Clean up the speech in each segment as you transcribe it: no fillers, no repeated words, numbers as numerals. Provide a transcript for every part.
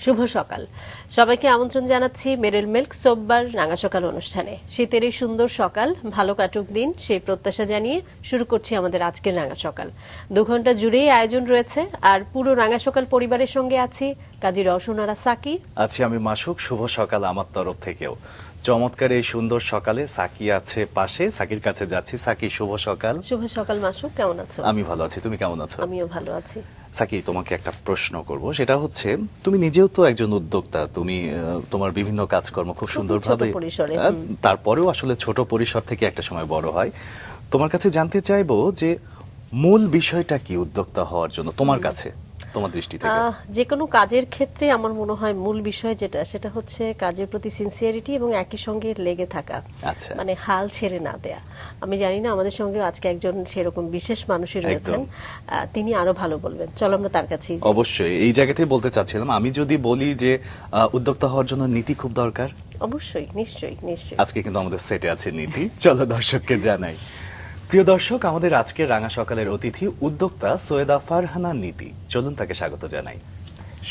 শুভ সকাল সবাইকে আমন্ত্রণ জানাচ্ছি মেরিল মিল্ক সোববার রাঙা সকাল অনুষ্ঠানে। শীতের এই সুন্দর সকাল ভালো কাটুক দিন সেই প্রত্যাশা জানিয়ে শুরু করছি আমাদের আজকের রাঙা সকাল। 2 ঘন্টা জুড়েই আয়োজন রয়েছে আর পুরো রাঙা সকাল পরিবারের সঙ্গে আছি কাজী রওশনারা সাকি, আছি আমি মাসুক। শুভ সকাল আমার তরফ থেকেও। চমৎকার এই সুন্দর সকালে সাকি আছে পাশে, সাকির কাছে যাচ্ছি। সাকি, শুভ সকাল। শুভ সকাল মাসুক, কেমন আছো? আমি ভালো আছি, তুমি কেমন আছো? আমিও ভালো আছি। সাকি, তোমাকে একটা প্রশ্ন করব, সেটা হচ্ছে তুমি নিজেও তো একজন উদ্যোক্তা, তুমি তোমার বিভিন্ন কাজকর্ম খুব সুন্দরভাবে, তারপরেও আসলে ছোট পরিসর থেকে একটা সময় বড় হয়। তোমার কাছে জানতে চাইবো যে মূল বিষয়টা কি উদ্যোক্তা হওয়ার জন্য তোমার কাছে, তোমার দৃষ্টি থেকে? যে কোনো কাজের ক্ষেত্রে আমার মনে হয় মূল বিষয় যেটা, সেটা হচ্ছে কাজের প্রতি সিনসিয়ারিটি এবং একই সঙ্গে লেগে থাকা। আচ্ছা, মানে হাল ছেড়ে না দেয়া। আমি জানি না আমাদের সঙ্গে আজকে একজন সেরকম বিশেষ মানুষই রয়েছেন, তিনি আরো ভালো বলবেন। চলো আমরা তার কাছেই যাই। অবশ্যই এই জায়গাতেই বলতে চাচ্ছিলাম, আমি যদি বলি যে উদ্যোক্তা হওয়ার জন্য নীতি খুব দরকার। অবশ্যই, নিশ্চয়ই নিশ্চয়ই। আজকে কিন্তু আমাদের সেটে আছে নীতি। চলো দর্শককে জানাই। প্রিয় দর্শক, আমাদের আজকের রাঙা সকালের অতিথি উদ্যোক্তা সৈয়দা ফারহানা নীতি। চলুন তাকে স্বাগত জানাই।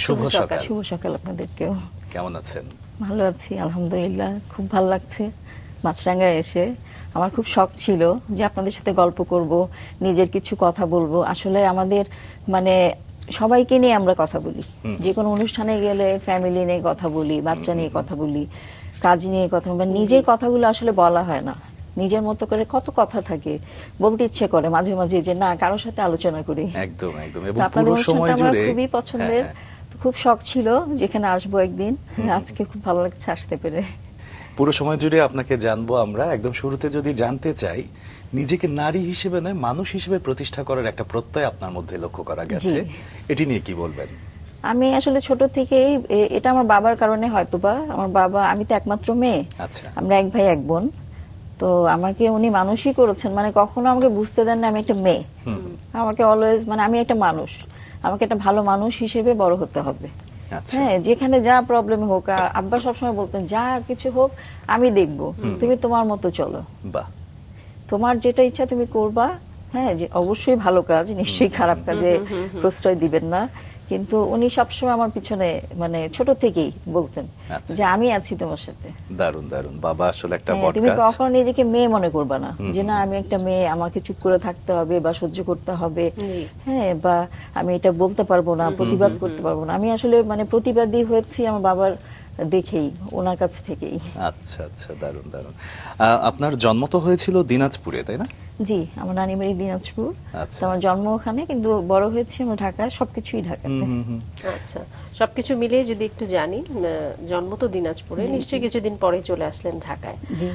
শুভ সকাল। শুভ সকাল আপনাদেরকেও। কেমন আছেন? ভালো আছি আলহামদুলিল্লাহ, খুব ভালো লাগছে মাছরাঙ্গায় এসে। আমার খুব শখ ছিল যে আপনাদের সাথে গল্প করব, নিজের কিছু কথা বলবো। আসলে আমাদের মানে সবাইকে নিয়ে আমরা কথা বলি, যে কোনো অনুষ্ঠানে গেলে ফ্যামিলি নিয়ে কথা বলি, বাচ্চা নিয়ে কথা বলি, কাজ নিয়ে কথা বলি। নিজের কথাগুলো আসলে বলা হয় না, নিজের মতো করে কত কথা থাকে, বলতে ইচ্ছে করে মাঝে মাঝে যে না কারোর সাথে আলোচনা করি। একদম একদম। এবং আপনাদের পুরো সময় অনুষ্ঠানটা আমার জুড়ে খুবই পছন্দের, খুব শখ ছিল যেখানে আসবো একদিন। আজকে খুব ভালো লাগছে আসতে পেরে। পুরো সময় জুড়ে আপনাকে জানবো আমরা। একদম শুরুতে যদি জানতে চাই, নিজেকে নারী হিসেবে নয় মানুষ হিসেবে প্রতিষ্ঠা করার একটা প্রত্যয় আপনার মধ্যে লক্ষ্য করা গেছে, এটি নিয়ে কি বলবেন? আমি আসলে ছোট থেকেই, এটা আমার বাবার কারণে হয়তোবা, আমার বাবা, আমি তো একমাত্র মেয়ে, আচ্ছা, আমরা 1 ভাই 1 বোন। তো আমাকে উনি মানুষই করেছেন, মানে কখনো আমাকে বুঝতে দেন না আমি একটা মেয়ে। আমাকে অলওয়েজ মানে আমি একটা মানুষ, আমাকে একটা ভালো মানুষ হিসেবে বড় হতে হবে। হ্যাঁ, যেখানে যা প্রবলেম হোক, আব্বা সবসময় বলতেন যা কিছু হোক আমি দেখব, তুমি তোমার মতো চলো, বাহ, তোমার যেটা ইচ্ছা তুমি করবা। হ্যাঁ, যে অবশ্যই ভালো কাজ, নিশ্চয়ই খারাপ কাজে প্রশ্রয় দিবেন না। কিন্তু উনি সবসময় আমার পিছনে মানে ছোট থেকেই বলতেন যে আমি আছি তোমার সাথে। দারুণ দারুণ। বাবা আসলে একটা বড় তুমি কাজ। কখনো নিজেকে মেয়ে মনে করবা না, যে না আমি একটা মেয়ে, আমাকে চুপ করে থাকতে হবে বা সহ্য করতে হবে, হ্যাঁ, বা আমি এটা বলতে পারবো না, প্রতিবাদ করতে পারবো না। আমি আসলে মানে প্রতিবাদী হয়েছি আমার বাবার দেখেই, ওনার কাছ থেকেই। আচ্ছা আচ্ছা, দারুণ দারুণ। আপনার জন্ম তো হয়েছিল দিনাজপুরে, তাই না? জি, আমার নানি বাড়ি দিনাজপুর। আচ্ছা, আমার জন্ম ওখানে, কিন্তু বড় হয়েছি আমরা ঢাকায়, সবকিছুই ঢাকাতে। আচ্ছা, সবকিছু মিলিয়ে যদি একটু জানি, জন্ম তো দিনাজপুরে, নিশ্চয়ই কিছুদিন পরে চলে আসলেন ঢাকায়। জি,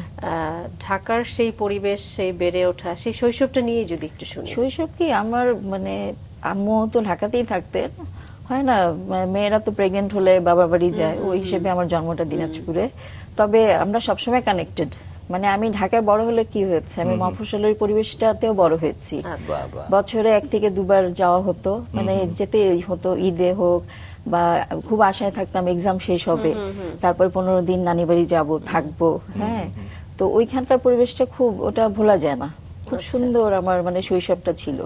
ঢাকার সেই পরিবেশ, সেই বেড়ে ওঠা, সেই শৈশবটা নিয়ে যদি একটু শুনি। শৈশব কি আমার মানে আম্মু তো ঢাকাতেই থাকতেন, হয় না মেয়েরা তো প্রেগনেন্ট হলে বাবার বাড়ি যায়, ওই হিসেবে আমার জন্মটা দিনাজপুরে। তবে আমরা সবসময় কানেক্টেড, মানে আমি ঢাকায় বড় হলে কি হয়েছে, আমি মফস্বলের পরিবেশটাতেও বড় হয়েছি। বছরে 1 থেকে 2 বার যাওয়া হতো, মানে যেতে হতো, ঈদে হোক বা খুব আশায় থাকতাম এক্সাম শেষ হবে, তারপর 15 দিন নানি বাড়ি যাবো, থাকবো। হ্যাঁ, তো ওইখানকার পরিবেশটা খুব, ওটা ভোলা যায় না, খুব সুন্দর আমার মানে শৈশবটা ছিল।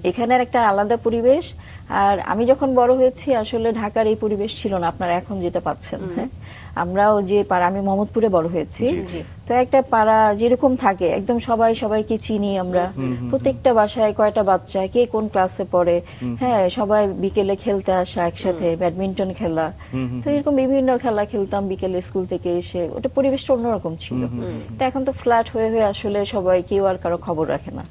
এখানের একটা আলাদা পরিবেশ। আর আমি যখন বড় হয়েছি আসলে ঢাকার এই পরিবেশ ছিল না আপনারা এখন যেটা পাচ্ছেন। হ্যাঁ, আমরাও যে পাড়া, আমি মোহাম্মদপুরে বড় হয়েছি, তো একটা পাড়া যেরকম থাকে একদম সবাই সবাইকে চিনি আমরা, প্রত্যেকটা বাসায় কয়টা বাচ্চা, কে কোন ক্লাসে পড়ে, হ্যাঁ, সবাই বিকেলে খেলতে আসা একসাথে, ব্যাডমিন্টন খেলা, তো এরকম বিভিন্ন খেলা খেলতাম বিকেলে স্কুল থেকে এসে। ওটা পরিবেশটা অন্যরকম ছিল। তো এখন তো ফ্ল্যাট হয়ে হয়ে আসলে সবাই কেউ আর কারো খবর রাখে না।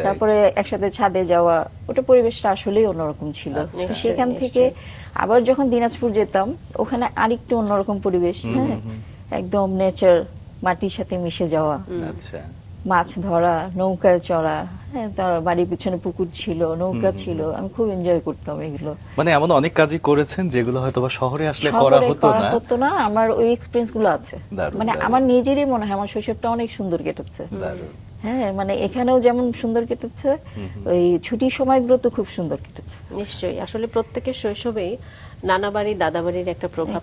তারপরে একসাথে ছাদে যাওয়া, ওটা পরিবেশটা আসলেই অন্যরকম ছিল। সেখান থেকে আবার যখন দিনাজপুর যেতাম, ওখানে আরেকটু অন্যরকম পরিবেশ। হ্যাঁ, একদম নেচার, মাটির সাথে মিশে যাওয়া, মাছ ধরা, নৌকায় চড়া। হ্যাঁ, বাড়ির পিছনে পুকুর ছিল, নৌকা ছিল, আমি খুব এনজয় করতাম এগুলো। মানে এমন অনেক কাজই করেছেন যেগুলো হয়তো বা শহরে আসলে করা হতো না। আমার ওই এক্সপেরিয়েন্স গুলো আছে, মানে আমার নিজেরই মনে হয় আমার শৈশবটা অনেক সুন্দর কেটেছে। হ্যাঁ, মানে এখানেও যেমন সুন্দর কেটেছে, ওই ছুটির সময়গুলো তো খুব সুন্দর কেটেছে। নিশ্চয়ই, আসলে প্রত্যেকের শৈশবেই নানা বাড়ি দাদা বাড়ির একটা প্রভাব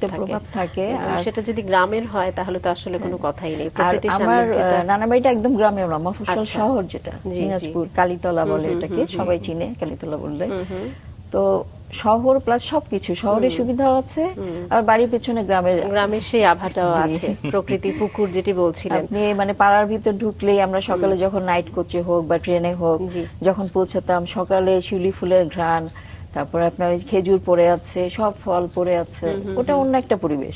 থাকে, আর সেটা যদি গ্রামের হয় তাহলে তো আসলে কোনো কথাই নেই। আমার নানা বাড়িটা একদম গ্রামে, মফস্বল শহর যেটা দিনাজপুর, কালীতলা বলে এটাকে, সবাই চিনে কালীতলা বললে। তো শহর প্লাস সবকিছু, শহরের সুবিধাও আছে আর বাড়ির পেছনে গ্রামের সেই আভাটাও জি। আছে, প্রকৃতি, পুকুর যেটি বলছিলেন। আপনি মানে পাড়ার ভিতর ঢুকলেই আমরা সকালে যখন নাইট কোচে হোক বা ট্রেনে হোক জি। যখন পৌঁছাতাম, সকালে শিউলি ফুলের ঘ্রাণ, তারপরে আপনার ওই খেজুর পড়ে আছে, সব ফল পড়ে আছে, ওটা অন্য একটা পরিবেশ।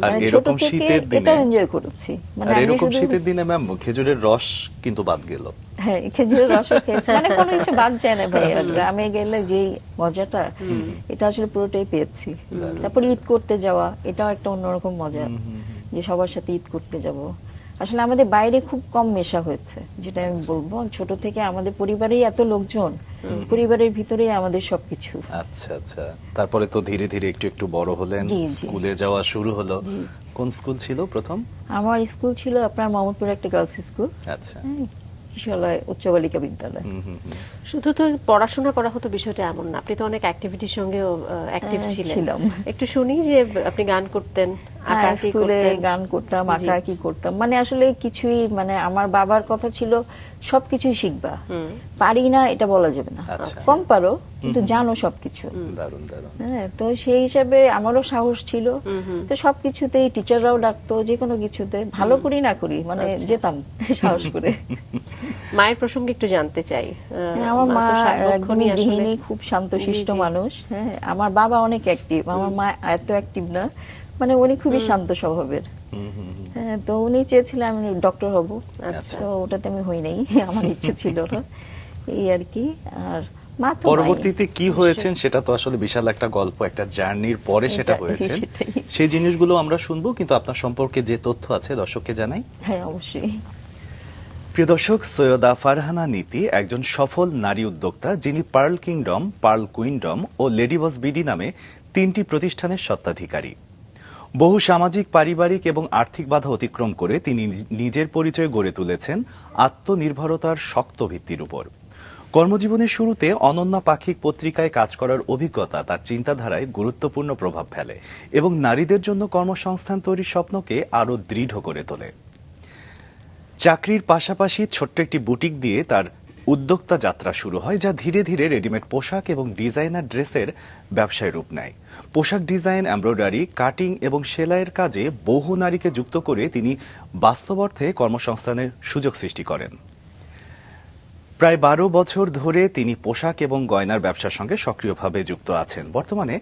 আর মানে ছোট এরকম থেকে শীতের দিনে এটা এনজয় করেছি। মানে আর আমি এরকম শুধু শীতের দিনে ম্যাম খেজুরের রস কিন্তু বাদ গেল। হ্যাঁ, খেজুরের রসও খেয়েছি, মানে কোনো কিছু বাদ যায় না ভাইয়া। গ্রামে গেলে যেই মজাটা, এটা আসলে পুরোটাই পেয়েছি। তারপর ঈদ করতে যাওয়া, এটাও একটা অন্যরকম মজা, যে সবার সাথে ঈদ করতে যাব। আসলে আমাদের বাইরে খুব কম মেশা হয়েছে, যেটা আমি বলবো। ছোট থেকে আমাদের পরিবারেই এত লোকজন, পরিবারের ভিতরেই আমাদের সবকিছু। আচ্ছা আচ্ছা, তারপরে তো ধীরে ধীরে একটু একটু বড় হলেন, জি, জি। স্কুলে যাওয়া শুরু হলো। কোন স্কুল ছিল প্রথম? আমার স্কুল ছিল আপনার মোহাম্মদপুরে একটা গার্লস স্কুল, আচ্ছা। কিশোরালয় উচ্চ বালিকা বিদ্যালয়। শুধু তো পড়াশোনা করা হতো বিষয়টা এমন না, আপনি তো অনেক অ্যাক্টিভিটির সঙ্গেও অ্যাক্টিভ ছিলেন। ছিলাম। একটু শুনি যে আপনি গান করতেন, হ্যাঁ, আঁকাআঁকি স্কুলে করতেন। গান করতাম, জি। আঁকাআঁকি করতাম, মানে আসলে কিছুই, মানে আমার বাবার কথা ছিল সবকিছুই শিখবা, পারি না এটা বলা যাবে না, আচ্ছা। কম পারো কিন্তু জানো সবকিছু। দারুণ দারুণ। হ্যাঁ, তো সেই হিসাবে আমারও সাহস ছিল, তো সবকিছুতেই টিচাররাও ডাকতো, যে কোনো কিছুতে ভালো করি না করি মানে যেতাম সাহস করে। মায়ের প্রসঙ্গে একটু জানতে চাই। হ্যাঁ, আমার মা তো সার্বক্ষণই একদমই আসলে- গৃহিণী, খুব শান্তশিষ্ট জি, জি। মানুষ। হ্যাঁ, আমার বাবা অনেক অ্যাক্টিভ, আমার মা এত অ্যাক্টিভ না, মানে উনি খুবই শান্ত স্বভাবের। হ্যাঁ, তো উনি চেয়েছিলেন আমি ডক্টর হব, আচ্ছা। তো ওটাতে আমি হই নাই, আমার ইচ্ছে ছিল না, এই আর কি। আর মা তো নাই। পরবর্তীতে কি হয়েছেন সেটা তো আসলে বিশাল একটা গল্প, একটা জার্নির পরে সেটা হয়েছে। সেটাই। সেই জিনিসগুলো আমরা শুনবো, কিন্তু আপনার সম্পর্কে যে তথ্য আছে দর্শককে জানাই। হ্যাঁ, অবশ্যই। প্রিয় দর্শক, সৈয়দা ফারহানা নীতি একজন সফল নারী উদ্যোক্তা, যিনি পার্ল কিংডম, পার্ল কুইন্ডম ও লেডি বস বিডি নামে 3টি প্রতিষ্ঠানের স্বত্বাধিকারী। বহু সামাজিক, পারিবারিক এবং আর্থিক বাধা অতিক্রম করে তিনি নিজের পরিচয় গড়ে তুলেছেন আত্মনির্ভরতার শক্ত ভিত্তির উপর। কর্মজীবনের শুরুতে অনন্যা পাক্ষিক পত্রিকায় কাজ করার অভিজ্ঞতা তার চিন্তাধারায় গুরুত্বপূর্ণ প্রভাব ফেলে এবং নারীদের জন্য কর্মসংস্থান তৈরির স্বপ্নকে আরও দৃঢ় করে তোলে। চাকরির পাশাপাশি ছোট্ট একটি বুটিক দিয়ে তার উদ্যোক্তা যাত্রা শুরু হয়, যা ধীরে ধীরে রেডিমেড পোশাক এবং ডিজাইনার ড্রেসের ব্যবসায় রূপ নেয়। পোশাক ডিজাইন, এমব্রয়ডারি, কাটিং এবং সেলাইয়ের কাজে বহু নারীকে যুক্ত করে তিনি বাস্তব অর্থে কর্মসংস্থানের সুযোগ সৃষ্টি করেন। প্রায় 12 বছর ধরে তিনি পোশাক এবং গয়নার ব্যবসার সঙ্গে সক্রিয়ভাবে যুক্ত আছেন। বর্তমানে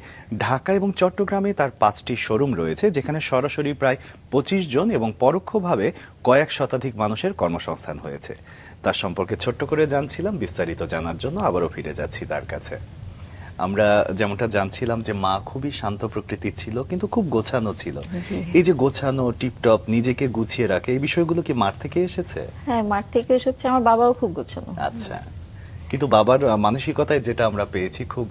ঢাকা এবং চট্টগ্রামে তার 5টি শোরুম রয়েছে, যেখানে সরাসরি প্রায় 25 জন এবং পরোক্ষভাবে কয়েক শতাধিক মানুষের কর্মসংস্থান হয়েছে। তার সম্পর্কে ছোট্ট করে জানছিলাম, বিস্তারিত জানার জন্য আবারও ফিরে যাচ্ছি তার কাছে। আমরা যেমনটা জানছিলাম যে মা খুবই শান্ত প্রকৃতির ছিল, কিন্তু খুব গোছানো ছিল। এই যে গোছানো, টিপটপ, নিজেকে গুছিয়ে রাখে, এই বিষয়গুলো কি মার থেকে এসেছে? হ্যাঁ, মাঠ থেকে এসেছে। আমার বাবাও খুব গোছানো। আচ্ছা, কিন্তু বাবার মানসিকতায় যেটা আমরা পেয়েছি খুব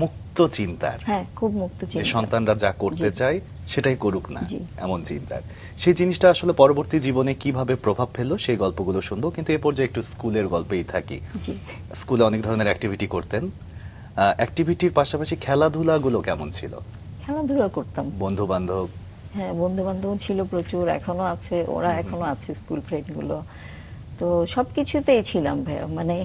মুক্ত চিন্তার, হ্যাঁ, খুব মুক্ত যে চিন্তা। সন্তানরা যা করতে চায় সেটাই করুক না, জি। এমন চিন্তার। সেই জিনিসটা আসলে পরবর্তী জীবনে কিভাবে প্রভাব ফেললো সেই গল্পগুলো শুনবো, কিন্তু এ পর্যায়ে একটু স্কুলের গল্পেই থাকি। জি। স্কুলে অনেক ধরনের অ্যাক্টিভিটি করতেন, অ্যাক্টিভিটির পাশাপাশি খেলাধুলাগুলো কেমন ছিল? খেলাধুলা করতাম। বন্ধু বান্ধব? হ্যাঁ, বন্ধু বান্ধব ছিল প্রচুর, এখনো আছে, ওরা এখনো আছে, স্কুল ফ্রেন্ড গুলো। তো সবকিছুতেই ছিলাম ভাইয়া, মানে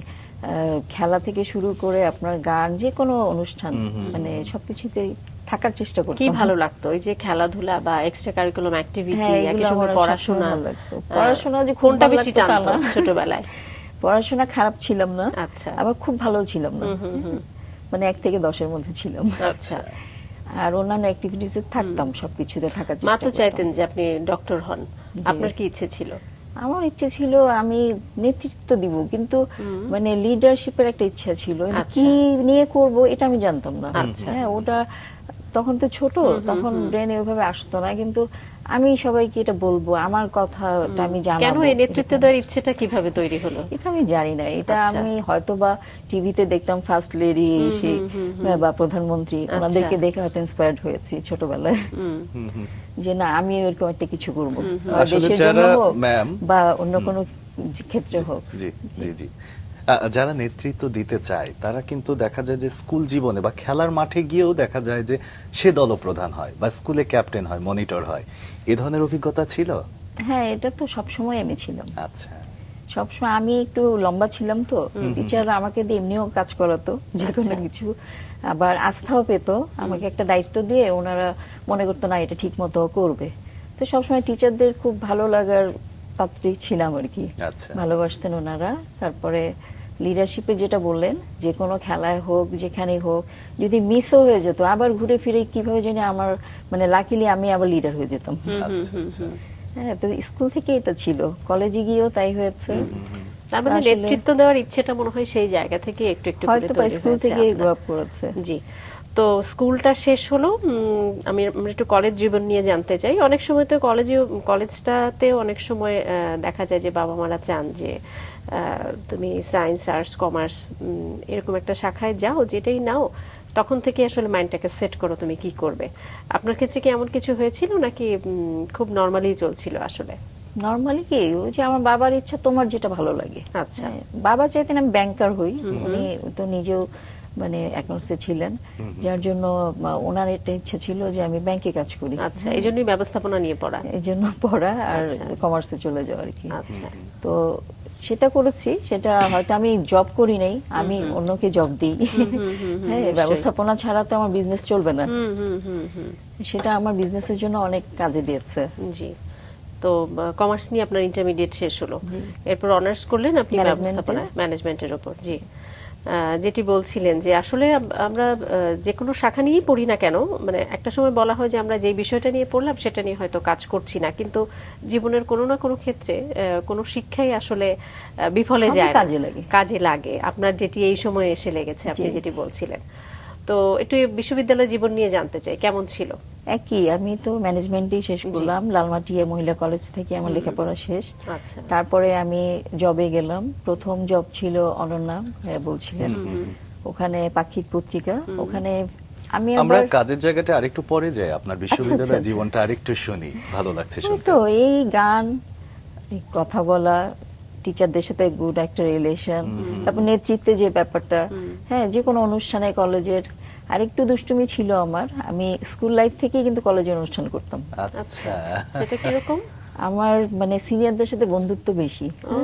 খেলা থেকে শুরু করে আপনার গান, যে কোনো অনুষ্ঠান, মানে সবকিছুতেই থাকার চেষ্টা করতাম। কি ভালো লাগতো এই যে খেলাধুলা বা এক্সট্রা কারিকুলাম অ্যাক্টিভিটি, হ্যাঁ, একই এগুলো সঙ্গে আমার পড়াশোনা? সবসময় ভালো লাগতো। পড়াশোনা যে খুব কোনটা ভালো বেশি লাগতো তা টানতো না। ছোটবেলায়? পড়াশোনা খারাপ ছিলাম না, আচ্ছা। আবার খুব ভালো ছিলাম না, মানে 1 থেকে 10-এর মধ্যে ছিলাম। আচ্ছা। আর অন্যান্য অ্যাক্টিভিটিসে থাকতাম, সবকিছুতে থাকার মা চেষ্টা তো করতাম। চাইতেন যে আপনি ডক্টর হন, আপনার কি ইচ্ছে ছিল? আমার ইচ্ছে ছিল আমি নেতৃত্ব দিব, কিন্তু মানে লিডারশিপের একটা ইচ্ছা ছিল, কিন্তু আচ্ছা। কি নিয়ে করব এটা আমি জানতাম না। আচ্ছা। হ্যাঁ, ওটা তখন তো ছোট, তখন ব্রেনে ওইভাবে আসতো না, কিন্তু আমি সবাইকে এটা বলবো, আমার কথাটা আমি কেন জানাবো। এই নেতৃত্ব দেওয়ার ইচ্ছেটা কিভাবে তৈরি হলো? এটা আমি জানি না, এটা আচ্ছা। আমি হয়তোবা টিভিতে দেখতাম ফার্স্ট লেডি এসে বা প্রধানমন্ত্রী, ওনাদেরকে দেখে হয়তো ইন্সপায়ার্ড হয়েছি ছোটবেলায়, যে না আমি এরকম একটা কিছু করবো, আসলে দেশের জন্য যারা হোক ম্যাম বা অন্য কোনো ক্ষেত্রে হোক। জি জি জি, যারা নেতৃত্ব দিতে চায় তারা কিন্তু দেখা যায় যে স্কুল জীবনে বা খেলার মাঠে গিয়েও দেখা যায় যে সে দলপ্রধান হয় বা স্কুলে ক্যাপ্টেন হয়, মনিটর হয়। এ ধরনের অভিজ্ঞতা ছিল? হ্যাঁ, এটা তো সবসময় আমি ছিলাম। আচ্ছা, সবসময় আমি একটু লম্বা ছিলাম তো, টিচাররা আমাকে দিয়ে এমনিও কাজ করাতো যে কোনো কিছু, আবার আস্থাও পেতো আমাকে একটা দায়িত্ব দিয়ে, ওনারা মনে করতো না এটা ঠিক মতো করবে। তো সবসময় টিচারদের খুব ভালো লাগার পাত্রী ছিলাম আর কি, আচ্ছা। ভালোবাসতেন ওনারা। তারপরে লিডারশিপে যেটা বললেন, যে কোনো খেলায় হোক যেখানেই হোক, যদি মিসও হয়ে যেত আবার ঘুরে ফিরে কিভাবে জানি আমার মানে লাকিলি আমি আবার লিডার হয়ে যেতাম। আচ্ছা, আচ্ছা। হ্যাঁ, তো স্কুল থেকে এটা ছিল, কলেজে গিয়েও তাই হয়েছে। তার মানে আসলে নেতৃত্ব দেওয়ার ইচ্ছেটা মনে হয় সেই জায়গা থেকে একটু একটু করে হয়তো বা তৈরি স্কুল হয়েছে থেকে আপনার। গ্রো আপ করেছে। জি। তো স্কুলটা শেষ হলো, আমরা একটু কলেজ জীবন নিয়ে জানতে চাই। অনেক সময় তো কলেজটাতেও অনেক সময় দেখা যায় যে বাবা মারা চান যে তুমি সায়েন্স, আর্টস, কমার্স এরকম একটা শাখায় যাও, যেটাই নাও তখন থেকে আসলে মাইন্ডটাকে সেট করো তুমি কি করবে। আপনার ক্ষেত্রে কি এমন কিছু হয়েছিল নাকি খুব নরমালি চলছিল আসলে? নরমালি কি, ওই যে আমার বাবার ইচ্ছা, তোমার যেটা ভালো লাগে। আচ্ছা। হ্যাঁ, বাবা চাইতেন আমি ব্যাংকার হই, উনি তো নিজেও মানে অ্যাকাউন্টসে ছিলেন, যার জন্য ওনার এটা ইচ্ছা ছিল যে আমি ব্যাংকে কাজ করি। আচ্ছা, এই জন্যই ব্যবস্থাপনা নিয়ে পড়া। এই জন্য পড়া আর কমার্সে চলে যাওয়া আর কি। আচ্ছা। তো সেটা করেছি, সেটা হয়তো আমি জব করি নাই, আমি অন্যকে জব দিই। হ্যাঁ, ব্যবস্থাপনা ছাড়া তো আমার বিজনেস চলবে না। সেটা আমার বিজনেসের জন্য অনেক কাজে দিয়েছে। জি। তো কমার্স নিয়ে আপনার ইন্টারমিডিয়েট শেষ হলো, এরপর অনার্স করলেন আপনি ব্যবস্থাপনা ম্যানেজমেন্টের উপর। জি। যেটি বলছিলেন যে আসলে আমরা যে কোনো শাখা নিয়েই পড়ি না কেন, মানে একটা সময় বলা হয় যে আমরা যে বিষয়টা নিয়ে পড়লাম সেটা নিয়ে হয়তো কাজ করছি না, কিন্তু জীবনের কোনো না কোনো ক্ষেত্রে কোনো শিক্ষাই আসলে বিফলে সবই যায় না, কাজে লাগে। কাজে লাগে। আপনার যেটি এই সময়ে এসে লেগেছে, আপনি যেটি বলছিলেন। তো একটু বিশ্ববিদ্যালয় জীবন নিয়ে জানতে চাই, কেমন ছিল? একই, আমি তো ম্যানেজমেন্টেই শেষ করলাম, লালমাটিয়া মহিলা কলেজ থেকে আমার লেখাপড়া শেষ। আচ্ছা। তারপরে আমি জবে গেলাম, প্রথম জব ছিল অনন্যা বলছিলেন, ওখানে পাক্ষিক পত্রিকা, ওখানে আমি আমরা আবার কাজের জায়গাটা আরেকটু পরে যাই, আপনার বিশ্ববিদ্যালয় আচ্ছা। জীবনটা আরেকটু শুনি, ভালো লাগছে ওই শুনতে। তো এই গান, এই কথা বলা, টিচারদের সাথে গুড একটা রিলেশন, তারপর নেতৃত্বে যে ব্যাপারটা, হ্যাঁ, যে কোনো অনুষ্ঠানে কলেজের। আরেকটু দুষ্টুমি ছিল আমার, আমি স্কুল লাইফ থেকেই কিন্তু কলেজের অনুষ্ঠান করতাম। আচ্ছা। সেটা কিরকম? আমার মানে সিনিয়রদের সাথে বন্ধুত্ব বেশি। ও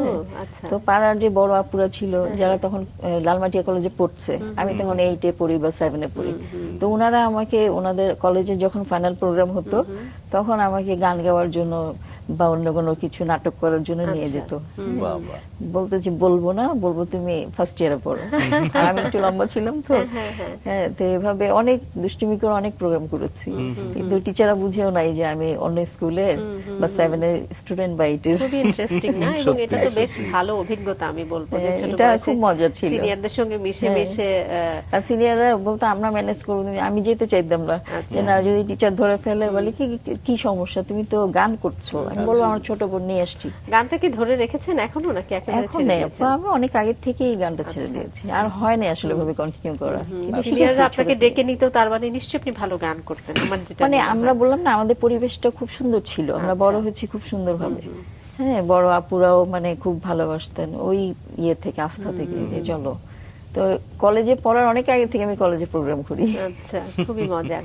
আচ্ছা। তো পাড়ার যে বড় আপুরা ছিল যারা তখন লালমাটিয়া কলেজে পড়ছে, আমি তখন 8-এ পড়ি বা 7-এ পড়ি, তো ওনারা আমাকে ওনাদের কলেজে যখন ফাইনাল প্রোগ্রাম হতো তখন আমাকে গান গাওয়ার জন্য বা অন্য কোনো কিছু নাটক করার জন্য নিয়ে যেত। বাবা। বলতে যে বলবো না, বলবো তুমি ফার্স্ট ইয়ারে পড়ো। আর আমি একটু লম্বা ছিলাম তো, হ্যাঁ, তো এভাবে অনেক দুষ্টুমি করে অনেক প্রোগ্রাম করেছি, কিন্তু টিচাররা বুঝেও নাই যে আমি অন্য স্কুলের বা 7-এর স্টুডেন্ট বা 8-এর। খুবই ইন্টারেস্টিং না? এবং এটা তো বেশ ভালো অভিজ্ঞতা আমি বলবো, যে ছোট এটা বয়সে খুব মজার ছিল। সিনিয়রদের সঙ্গে মিশে মিশে আর সিনিয়ররা বলতো আমরা ম্যানেজ করবো, আমি যেতে চাইতাম না, যে না যদি টিচার ধরে ফেলে বলে কি সমস্যা, তুমি তো গান করছো। আমি বলবো আমার ছোট বোন নিয়ে আসছি। গানটা কি ধরে রেখেছেন এখনো নাকি একেবারে এখন ছেড়ে নেই, দিয়েছেন? আমি অনেক আগে থেকেই গানটা ছেড়ে দিয়েছি, আর হয় না আসলে ভাবে কন্টিনিউ করা। কিন্তু সিনিয়ররা শিখেছি আপনাকে ছোট ডেকে নিত, তার মানে নিশ্চয়ই আপনি ভালো গান করতেন, আমার যেটা মানে মনে হয়। আমরা বললাম না, আমাদের পরিবেশটা খুব সুন্দর ছিল, আমরা বড় হয়েছি খুব সুন্দরভাবে। হ্যাঁ, বড় আপুরাও মানে খুব ভালোবাসতেন ওই ইয়ে থেকে, আস্থা থেকে, যে চলো। তো কলেজে পড়ার অনেক আগে থেকে আমি কলেজে প্রোগ্রাম করি। আচ্ছা, খুবই মজার।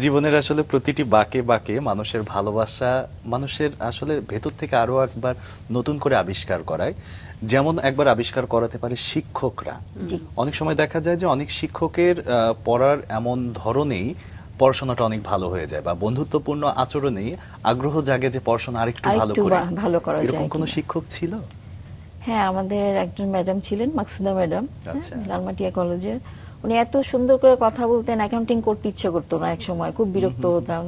জীবনের আসলে প্রতিটি বাঁকে বাঁকে মানুষের ভালোবাসা মানুষের আসলে ভেতর থেকে আরো একবার নতুন করে আবিষ্কার করায়। যেমন একবার আবিষ্কার করাতে পারে শিক্ষকরা। অনেক সময় দেখা যায় যে অনেক শিক্ষকের পড়ার এমন ধরনেই পড়াশোনাটা অনেক ভালো হয়ে যায়, বা বন্ধুত্বপূর্ণ আচরণেই আগ্রহ জাগে যে পড়াশোনা আরেকটু ভালো করে। ভালো করা যায় এরকম কোনো কিনা। শিক্ষক ছিল? হ্যাঁ, আমাদের একজন ম্যাডাম ছিলেন, মাকসুদা ম্যাডাম, আচ্ছা। লালমাটিয়া কলেজে। উনি এত সুন্দর করে কথা বলতেন, অ্যাকাউন্টিং করতে ইচ্ছে করতো না, এক সময় খুব বিরক্ত হতাম,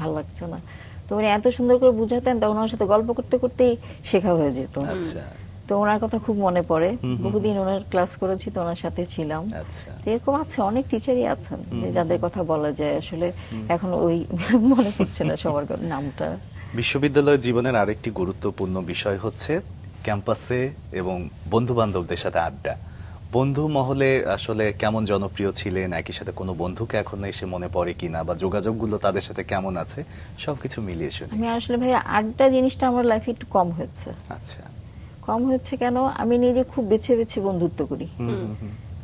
ভালো লাগছে না। তো উনি এত সুন্দর করে বুঝাতেন, তখন ওনার সাথে গল্প করতে করতেই শেখা হয়ে যেত। আচ্ছা। তো ওনার কথা খুব মনে পড়ে, বহুদিন ওনার ক্লাস করেছি, তো ওনার সাথে ছিলাম। আচ্ছা। এরকম আছে অনেক টিচারই আছেন যে যাদের কথা বলা যায়, আসলে এখন ওই মনে পড়ছে না সবার নামটা। বিশ্ববিদ্যালয় জীবনের আরেকটি গুরুত্বপূর্ণ বিষয় হচ্ছে ক্যাম্পাসে এবং বন্ধু বান্ধবদের সাথে আড্ডা। বন্ধু মহলে আসলে কেমন জনপ্রিয় ছিলেন, একই সাথে কোনো বন্ধুকে এখন এসে মনে পড়ে কিনা, বা যোগাযোগগুলো তাদের সাথে কেমন আছে, সবকিছু মিলিয়ে শুনি। আমি আসলে ভাই আড্ডা জিনিসটা আমার লাইফে একটু কম হচ্ছে। আচ্ছা। কম হচ্ছে কেন, আমি নিজে খুব বেছে বেছে বন্ধুত্ব করি।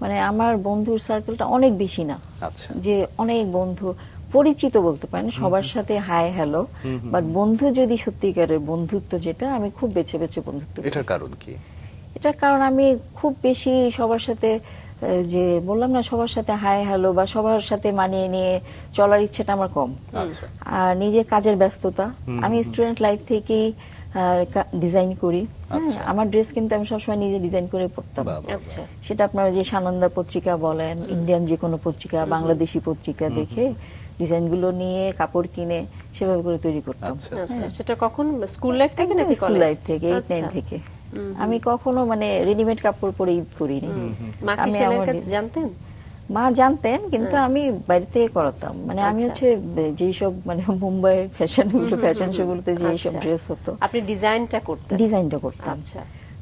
মানে আমার বন্ধুর সার্কেলটা অনেক বেশি না, আচ্ছা। যে অনেক বন্ধু পরিচিত বলতে পারেন, সবার সাথে হাই হ্যালো, বাট বন্ধু যদি সত্যিকারের বন্ধুত্ব, যেটা আমি খুব বেছে বেছে বন্ধুত্ব করি। এটার কারণ কি? এটার কারণ আমি খুব বেশি সবার সাথে যে বললাম না, সবার সাথে হাই হ্যালো বা সবার সাথে মানিয়ে নিয়ে চলার ইচ্ছেটা আমার কম। আচ্ছা। আর নিজের কাজের ব্যস্ততা, আমি স্টুডেন্ট লাইফ থেকেই ডিজাইন করি। আচ্ছা। আমার ড্রেস কিন্তু আমি সবসময় নিজে ডিজাইন করে পড়তাম। বাহ, বাহ, আচ্ছা সেটা আপনার যে সানন্দা পত্রিকা বলেন, ইন্ডিয়ান যে কোনো পত্রিকা, বাংলাদেশি পত্রিকা দেখে ডিজাইনগুলো নিয়ে কাপড় কিনে সেভাবে করে তৈরি করতাম। আচ্ছা, আচ্ছা সেটা কখন স্কুল লাইফ থেকে নাকি স্কুল কলেজ লাইফ থেকে, 8-9 আচ্ছা। থেকে। আমি কখনো মানে রেডিমেড কাপড় পরে ঈদ করিনি। মা কি আমি সেলাইয়ের আমার কাজ জানতেন? মা জানতেন, কিন্তু আমি বাইরে থেকে করাতাম। মানে আমি আচ্ছা। হচ্ছে যেই সব মানে মুম্বাই ফ্যাশন শো গুলোতে যে সব আচ্ছা। ড্রেস হতো, আপনি ডিজাইনটা করতেন? ডিজাইনটা করতাম। আচ্ছা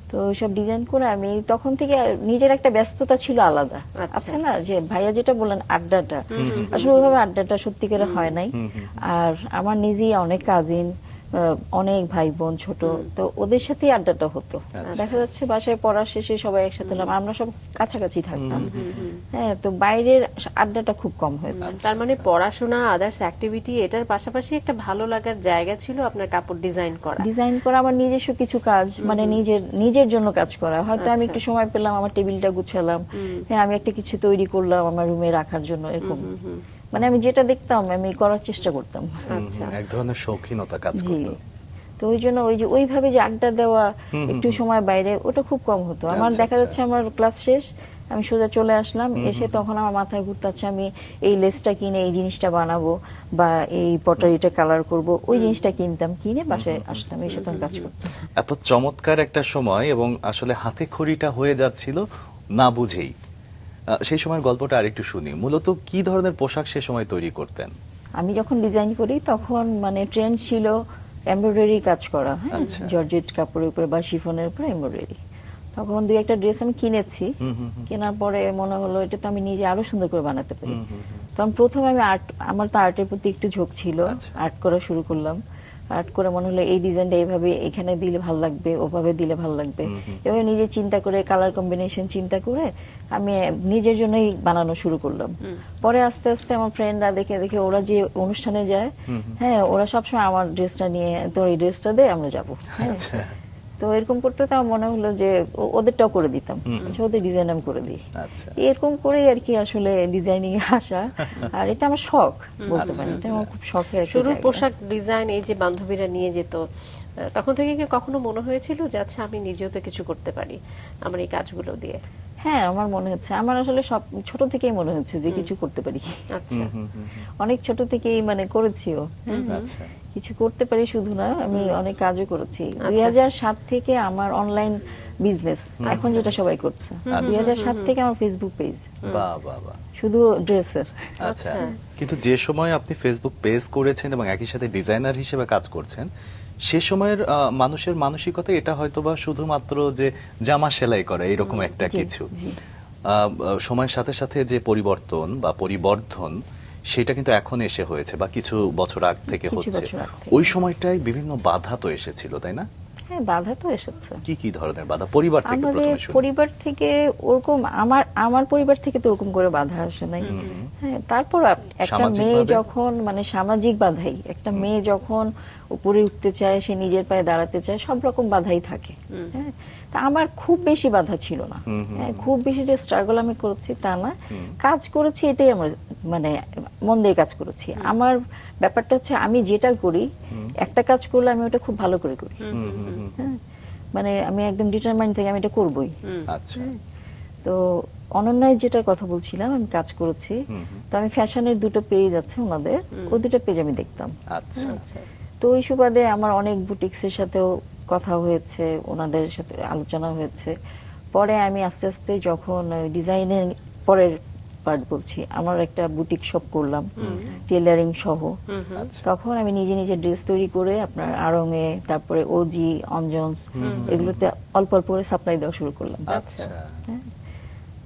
তো সব ডিজাইন করে আমি তখন থেকে নিজের একটা ব্যস্ততা ছিল আলাদা। আচ্ছা। আছে না যে ভাইয়া যেটা বললেন আড্ডাটা, আসলে ওইভাবে আড্ডাটা সত্যিকারে হয় নাই। আর আমার নিজেই অনেক কাজিন, অনেক ভাই বোন ছোট, তো ওদের সাথেই আড্ডাটা হতো। দেখা যাচ্ছে বাসায় পড়া শেষে সবাই একসাথে হলাম, আমরা সব কাছাকাছি থাকতাম। হ্যাঁ, তো বাইরের আড্ডাটা খুব কম হয়েছে। তার মানে পড়াশোনা আদার্স অ্যাক্টিভিটি এটার পাশাপাশি একটা ভালো লাগার জায়গা ছিল আপনার কাপড় ডিজাইন করা। ডিজাইন করা আমার নিজস্ব কিছু কাজ, মানে নিজের জন্য কাজ করা। হয়তো আমি একটু সময় পেলাম, আমার টেবিলটা গুছালাম, হ্যাঁ আমি একটা কিছু তৈরি করলাম আমার রুমে রাখার জন্য, এরকম। মানে আমি যেটা দেখতাম আমি করার চেষ্টা করতাম। আচ্ছা এক ধরনের শৌখিনতা কাজ জি। করতো। তো ওই জন্য ওই যে ওইভাবে যে আড্ডা দেওয়া, একটু সময় বাইরে, ওটা খুব কম হতো আমার। আচ্ছা, দেখা আচ্ছা। যাচ্ছে আমার ক্লাস শেষ, আমি সোজা চলে আসলাম, এসে তখন আমার মাথায় ঘুরতাচ্ছে আমি এই লেসটা কিনে এই জিনিসটা বানাবো বা এই পটারিটা কালার করব, ওই জিনিসটা কিনতাম, কিনে বাসায় আসতাম, এসে তখন কাজ করতাম। এত চমৎকার একটা সময় এবং আসলে হাতে খড়িটা হয়ে যাচ্ছিল না বুঝেই। সেই সময়ের গল্পটা আরেকটু শুনি। মূলত কি ধরনের পোশাক সে সময় তৈরি করতেন? আমি যখন ডিজাইন করি তখন মানে ট্রেন্ড ছিল এমব্রয়ডারি কাজ করা, হ্যাঁ, আচ্ছা। জর্জেট কাপড়ের উপরে বা শিফনের উপরে এমব্রয়ডারি। তখন দুই একটা ড্রেস আমি কিনেছি, কেনার পরে মনে হলো এটা তো আমি নিজে আরো সুন্দর করে বানাতে পারি। তখন প্রথমে আমি আমার তো আর্টের প্রতি একটু ঝোঁক ছিল, আচ্ছা। আর্ট করা শুরু করলাম। আর্ট করে মনে হলো এই ডিজাইনটা এইভাবে এখানে দিলে ভালো লাগবে, ওভাবে দিলে ভালো লাগবে, এভাবে নিজে চিন্তা করে কালার কম্বিনেশন চিন্তা করে আমি নিজের জন্যই বানানো শুরু করলাম। পরে আস্তে আস্তে আমার ফ্রেন্ডরা দেখে দেখে ওরা যে অনুষ্ঠানে যায়, হ্যাঁ ওরা সবসময় আমার ড্রেসটা নিয়ে, তোর এই ড্রেসটা দে আমরা যাবো, হ্যাঁ। আচ্ছা। তো এরকম করতে তো আমার মনে হলো যে ওদেরটাও করে দিতাম, আচ্ছা ওদের ডিজাইন আমি করে দিই। আচ্ছা। এরকম করেই আর কি আসলে ডিজাইনিং এ আসা। আর এটা আমার শখ বলতে পারি, এটা আমার খুব শখের একটা শুরুর জায়গা। পোশাক ডিজাইন এই যে বান্ধবীরা নিয়ে যেত, তখন থেকে কি কখনো মনে হয়েছিল যে আচ্ছা আমি নিজেও তো কিছু করতে পারি আমার এই কাজগুলো দিয়ে? হ্যাঁ, আমার মনে হচ্ছে, আমার আসলে সব ছোট থেকেই মনে হচ্ছে যে কিছু করতে পারি। আচ্ছা অনেক ছোট থেকেই মানে করেছিও, আচ্ছা। কিছু করতে পারি শুধু না, আমি অনেক কাজও করেছি। 2007 থেকে আমার অনলাইন বিজনেস, এখন যেটা সবাই করছে। 2007 থেকে আমার ফেসবুক পেজ, বাহ বাহ বাহ। শুধু ড্রেসের। আচ্ছা। কিন্তু যে সময় আপনি ফেসবুক পেজ করেছেন এবং একই সাথে ডিজাইনার হিসেবে কাজ করছেন, সে সময়ের মানুষের মানসিকতা এটা হয়তোবা শুধুমাত্র যে জামা সেলাই করা এরকম একটা জি, কিছু। জি। সময়ের সাথে সাথে যে পরিবর্তন বা পরিবর্ধন সেটা কিন্তু এখন এসে হয়েছে বা কিছু বছর আগ থেকে কিছু হচ্ছে। বছর আগ থেকে। ওই সময়টায় বিভিন্ন বাধা তো এসেছিল, তাই না? হ্যাঁ, বাধা তো এসেছে। কি কি ধরনের বাধা পরিবার থেকে আমাদের প্রথমে শুনি? পরিবার থেকে ওরকম, আমার পরিবার থেকে তো ওরকম করে বাধা আসে নাই। হ্যাঁ, তারপর একটা মেয়ে সামাজিকভাবে? যখন মানে সামাজিক বাধাই, একটা মেয়ে যখন উপরে উঠতে চায়, সে নিজের পায়ে দাঁড়াতে চায়, সব রকম বাধাই থাকে। হ্যাঁ, তা আমার খুব বেশি বাধা ছিল না। হ্যাঁ, খুব বেশি যে স্ট্রাগল আমি করেছি তা না, কাজ করেছি এটাই আমার মানে মন দিয়ে কাজ করেছি। আমার ব্যাপারটা হচ্ছে আমি যেটা করি, একটা কাজ করলে আমি ওটা খুব ভালো করে করি। হ্যাঁ, মানে আমি একদম ডিটারমাইন্ড থেকে আমি এটা করবই। আচ্ছা। তো অনন্যায় যেটার কথা বলছিলাম, আমি কাজ করেছি, তো আমি ফ্যাশনের দুটো পেজ আছে ওনাদের, ওই দুটো পেজ আমি দেখতাম। আচ্ছা। আচ্ছা তো ওই সুবাদে আমার অনেক বুটিক্সের সাথেও কথা হয়েছে, ওনাদের সাথে আলোচনা হয়েছে। পরে আমি আস্তে আস্তে যখন ডিজাইনের পরের পার্ট বলছি, আমার একটা বুটিক শপ করলাম টেলারিং সহ। আচ্ছা। তখন আমি নিজে নিজে ড্রেস তৈরি করে আপনার আড়ংয়ে, তারপরে ওজি, অঞ্জনস, এগুলোতে অল্প অল্প করে সাপ্লাই দেওয়া শুরু করলাম। আচ্ছা।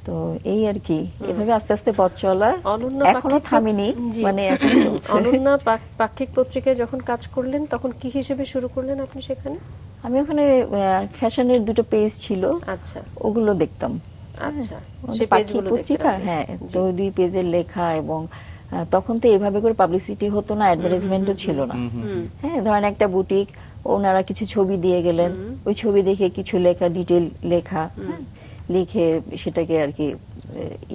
তো এই আর কি, এভাবে আস্তে আস্তে পথ চলা, অনন্যা এখনো পাক্ষিক থামিনি, জি। মানে এখন চলছে। অনন্যা পাক্ষিক পত্রিকায় যখন কাজ করলেন তখন কি হিসেবে শুরু করলেন আপনি সেখানে? আমি ওখানে ফ্যাশনের দুটো পেজ ছিল, আচ্ছা ওগুলো দেখতাম। আচ্ছা ওদের সেই পাখি পেজগুলো পত্রিকা, হ্যাঁ, তো ওই দুই পেজের লেখা, এবং তখন তো এভাবে করে পাবলিসিটি হতো না, অ্যাডভার্টাইজমেন্টও ছিল না। হ্যাঁ, ধরেন একটা বুটিক ওনারা কিছু ছবি দিয়ে গেলেন, ওই ছবি দেখে কিছু লেখা, ডিটেল লেখা, লিখে সেটাকে আর কি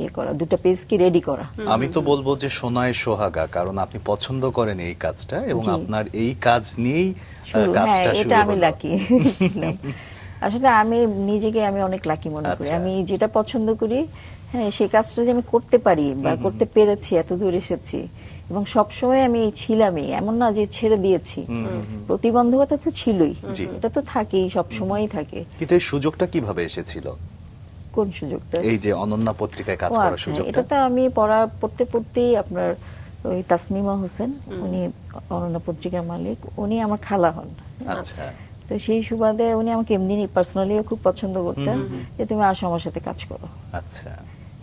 ইয়ে করা, 2টা পেজ কি রেডি করা। আমি তো বলবো যে সোনায় সোহাগা, কারণ আপনি পছন্দ করেন এই কাজটা এবং জি। আপনার এই কাজ নিয়েই হ্যাঁ, কাজটা শুরু এটা আমি হলো। লাকি ছিলাম। আসলে আমি নিজেকে আমি অনেক লাকি মনে করি। আচ্ছা। আমি যেটা পছন্দ করি, হ্যাঁ, সেই কাজটা যে আমি করতে পারি বা করতে পেরেছি, এত দূর এসেছি, এবং সবসময় আমি ছিলামই, এমন না যে ছেড়ে দিয়েছি। প্রতিবন্ধকতা তো ছিলই, জি। এটা তো থাকেই, সবসময়ই থাকে। কিন্তু এই সুযোগটা কিভাবে এসেছিল? কোন সুযোগটা? এই যে অনন্যা পত্রিকায় কাজ ও করার আচ্ছা, সুযোগটা। এটা তো আমি পড়তেই আপনার ওই তাসমিমা হোসেন, উনি অনন্যা পত্রিকার মালিক, উনি আমার খালা হন। আচ্ছা। তো সেই সুবাদে উনি আমাকে এমনি পার্সোনালিও খুব পছন্দ করতেন, যে তুমি আসো আমার সাথে কাজ করো, আচ্ছা।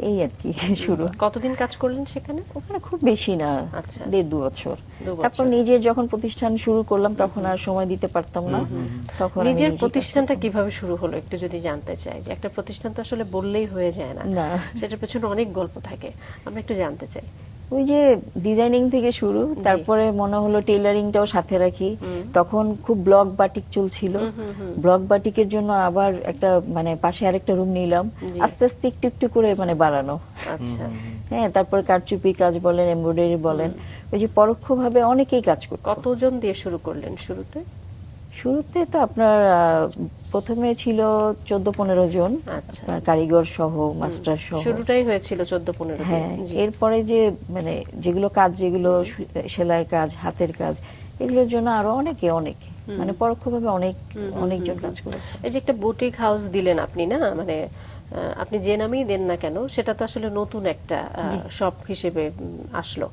এই আর কি শুরু। কতদিন কাজ করলেন সেখানে? ওখানে খুব বেশি না, আচ্ছা। 1.5-2 বছর। 2 বছর। তারপর নিজের যখন প্রতিষ্ঠান শুরু করলাম, তখন আর সময় দিতে পারতাম না, তখন আমি নিজের নিজেই কাজ প্রতিষ্ঠানটা করতাম। কিভাবে শুরু হলো একটু যদি জানতে চাই, যে একটা প্রতিষ্ঠান তো আসলে বললেই হয়ে যায় না, না। সেটার পেছনে অনেক গল্প থাকে, আমরা একটু জানতে চাই। ওই যে ডিজাইনিং থেকে শুরু, তারপরে মনে হলো টেইলারিংটাও সাথে রাখি। তখন খুব ব্লক বাটিক চলছিল, ব্লক বাটিকের জন্য আবার একটা মানে পাশে আরেকটা রুম নিলাম, আস্তে আস্তে একটু একটু করে মানে বাড়ানো। আচ্ছা। হ্যাঁ, তারপর কারচুপি কাজ বলেন, এমব্রয়ডারি বলেন, ওই যে পরোক্ষভাবে অনেকেই কাজ করতো। কতজন দিয়ে শুরু করলেন শুরুতে? শুরুতে তো আপনার প্রথমে ছিল 14-15 জন, আচ্ছা। আপনার কারিগর সহ, মাস্টার সহ। শুরুটাই হয়েছিল 14-15 জন। হ্যাঁ, জি। এরপরে যে মানে যেগুলো কাজ, যেগুলো সেলাইয়ের কাজ, হাতের কাজ, এগুলোর জন্য আরো অনেকে মানে পরোক্ষভাবে অনেকজন কাজ করেছে। এই যে একটা বুটিক হাউস দিলেন আপনি, না মানে আপনি যে নামেই দেন না কেন, সেটা তো আসলে নতুন একটা শপ হিসেবে আসলো।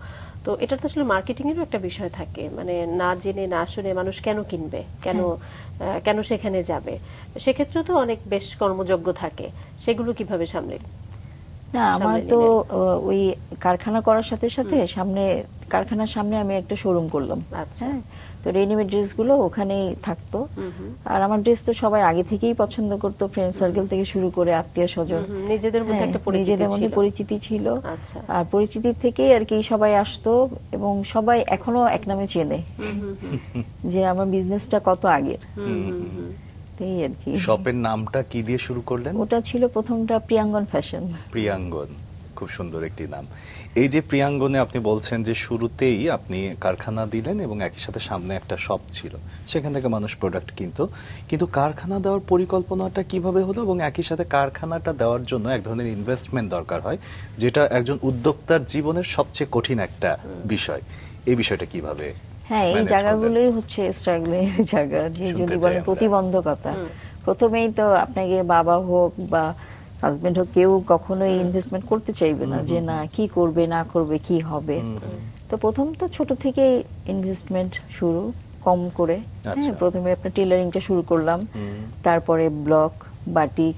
তো এটা তো আসলে মার্কেটিং এরও একটা বিষয় থাকে, মানে না জেনে না শুনে মানুষ কেন কিনবে, কেন সেখানে যাবে, সেক্ষেত্রে তো অনেক বেশ কর্মযোগ্য থাকে, সেগুলো কিভাবে সামলেন? না, আমার তো ওই কারখানা করার সাথে সাথে কারখানার সামনে আমি একটা শোরুম করলাম। আচ্ছা। হ্যাঁ, তো রেডিমেড ড্রেসগুলো ওখানেই থাকতো। আর আমার ড্রেস তো সবাই আগে থেকেই পছন্দ করতো, ফ্রেন্ড সার্কেল থেকে শুরু করে আত্মীয় স্বজন, নিজেদের মধ্যে একটা পরিচিতি নিজেদের মধ্যে ছিল। পরিচিতি ছিল। আচ্ছা। আর পরিচিতি থেকেই আর কি সবাই আসতো, এবং সবাই এখনো এক নামে চেনে যে আমার বিজনেসটা কত আগের। এই আর কি। শপের নামটা কি দিয়ে শুরু করলেন? ওটা ছিল প্রথমটা প্রিয়াঙ্গন ফ্যাশন। প্রিয়াঙ্গন, খুব সুন্দর একটি নাম। এই যে প্রিয়াঙ্গনে আপনি বলছেন যে শুরুতেই আপনি কারখানা দিলেন এবং একই সাথে সামনে একটা শপ ছিল, সেখান থেকে মানুষ প্রোডাক্ট কিনতো, কিন্তু কারখানা দেওয়ার পরিকল্পনাটা কিভাবে হলো এবং একই সাথে কারখানাটা দেওয়ার জন্য এক ধরনের ইনভেস্টমেন্ট দরকার হয়, যেটা একজন উদ্যোক্তার জীবনের সবচেয়ে কঠিন একটা বিষয়। এই বিষয়টা কিভাবে? হ্যাঁ, এই manage জায়গাগুলোই করলেন? হচ্ছে স্ট্রাগলের জায়গা, যে শুনতে যদি চাই বলেন আমরা। প্রতিবন্ধকতা, প্রথমেই তো আপনাকে বাবা হোক বা হাজবেন্ড হোক, কেউ কখনোই ইনভেস্টমেন্ট করতে চাইবে না, যে না কি করবে না করবে কি হবে। তো প্রথম তো ছোট থেকে ইনভেস্টমেন্ট শুরু, কম করে। হ্যাঁ, আচ্ছা। প্রথমে আপনার টেলারিংটা শুরু করলাম, তারপরে ব্লক, বাটিক,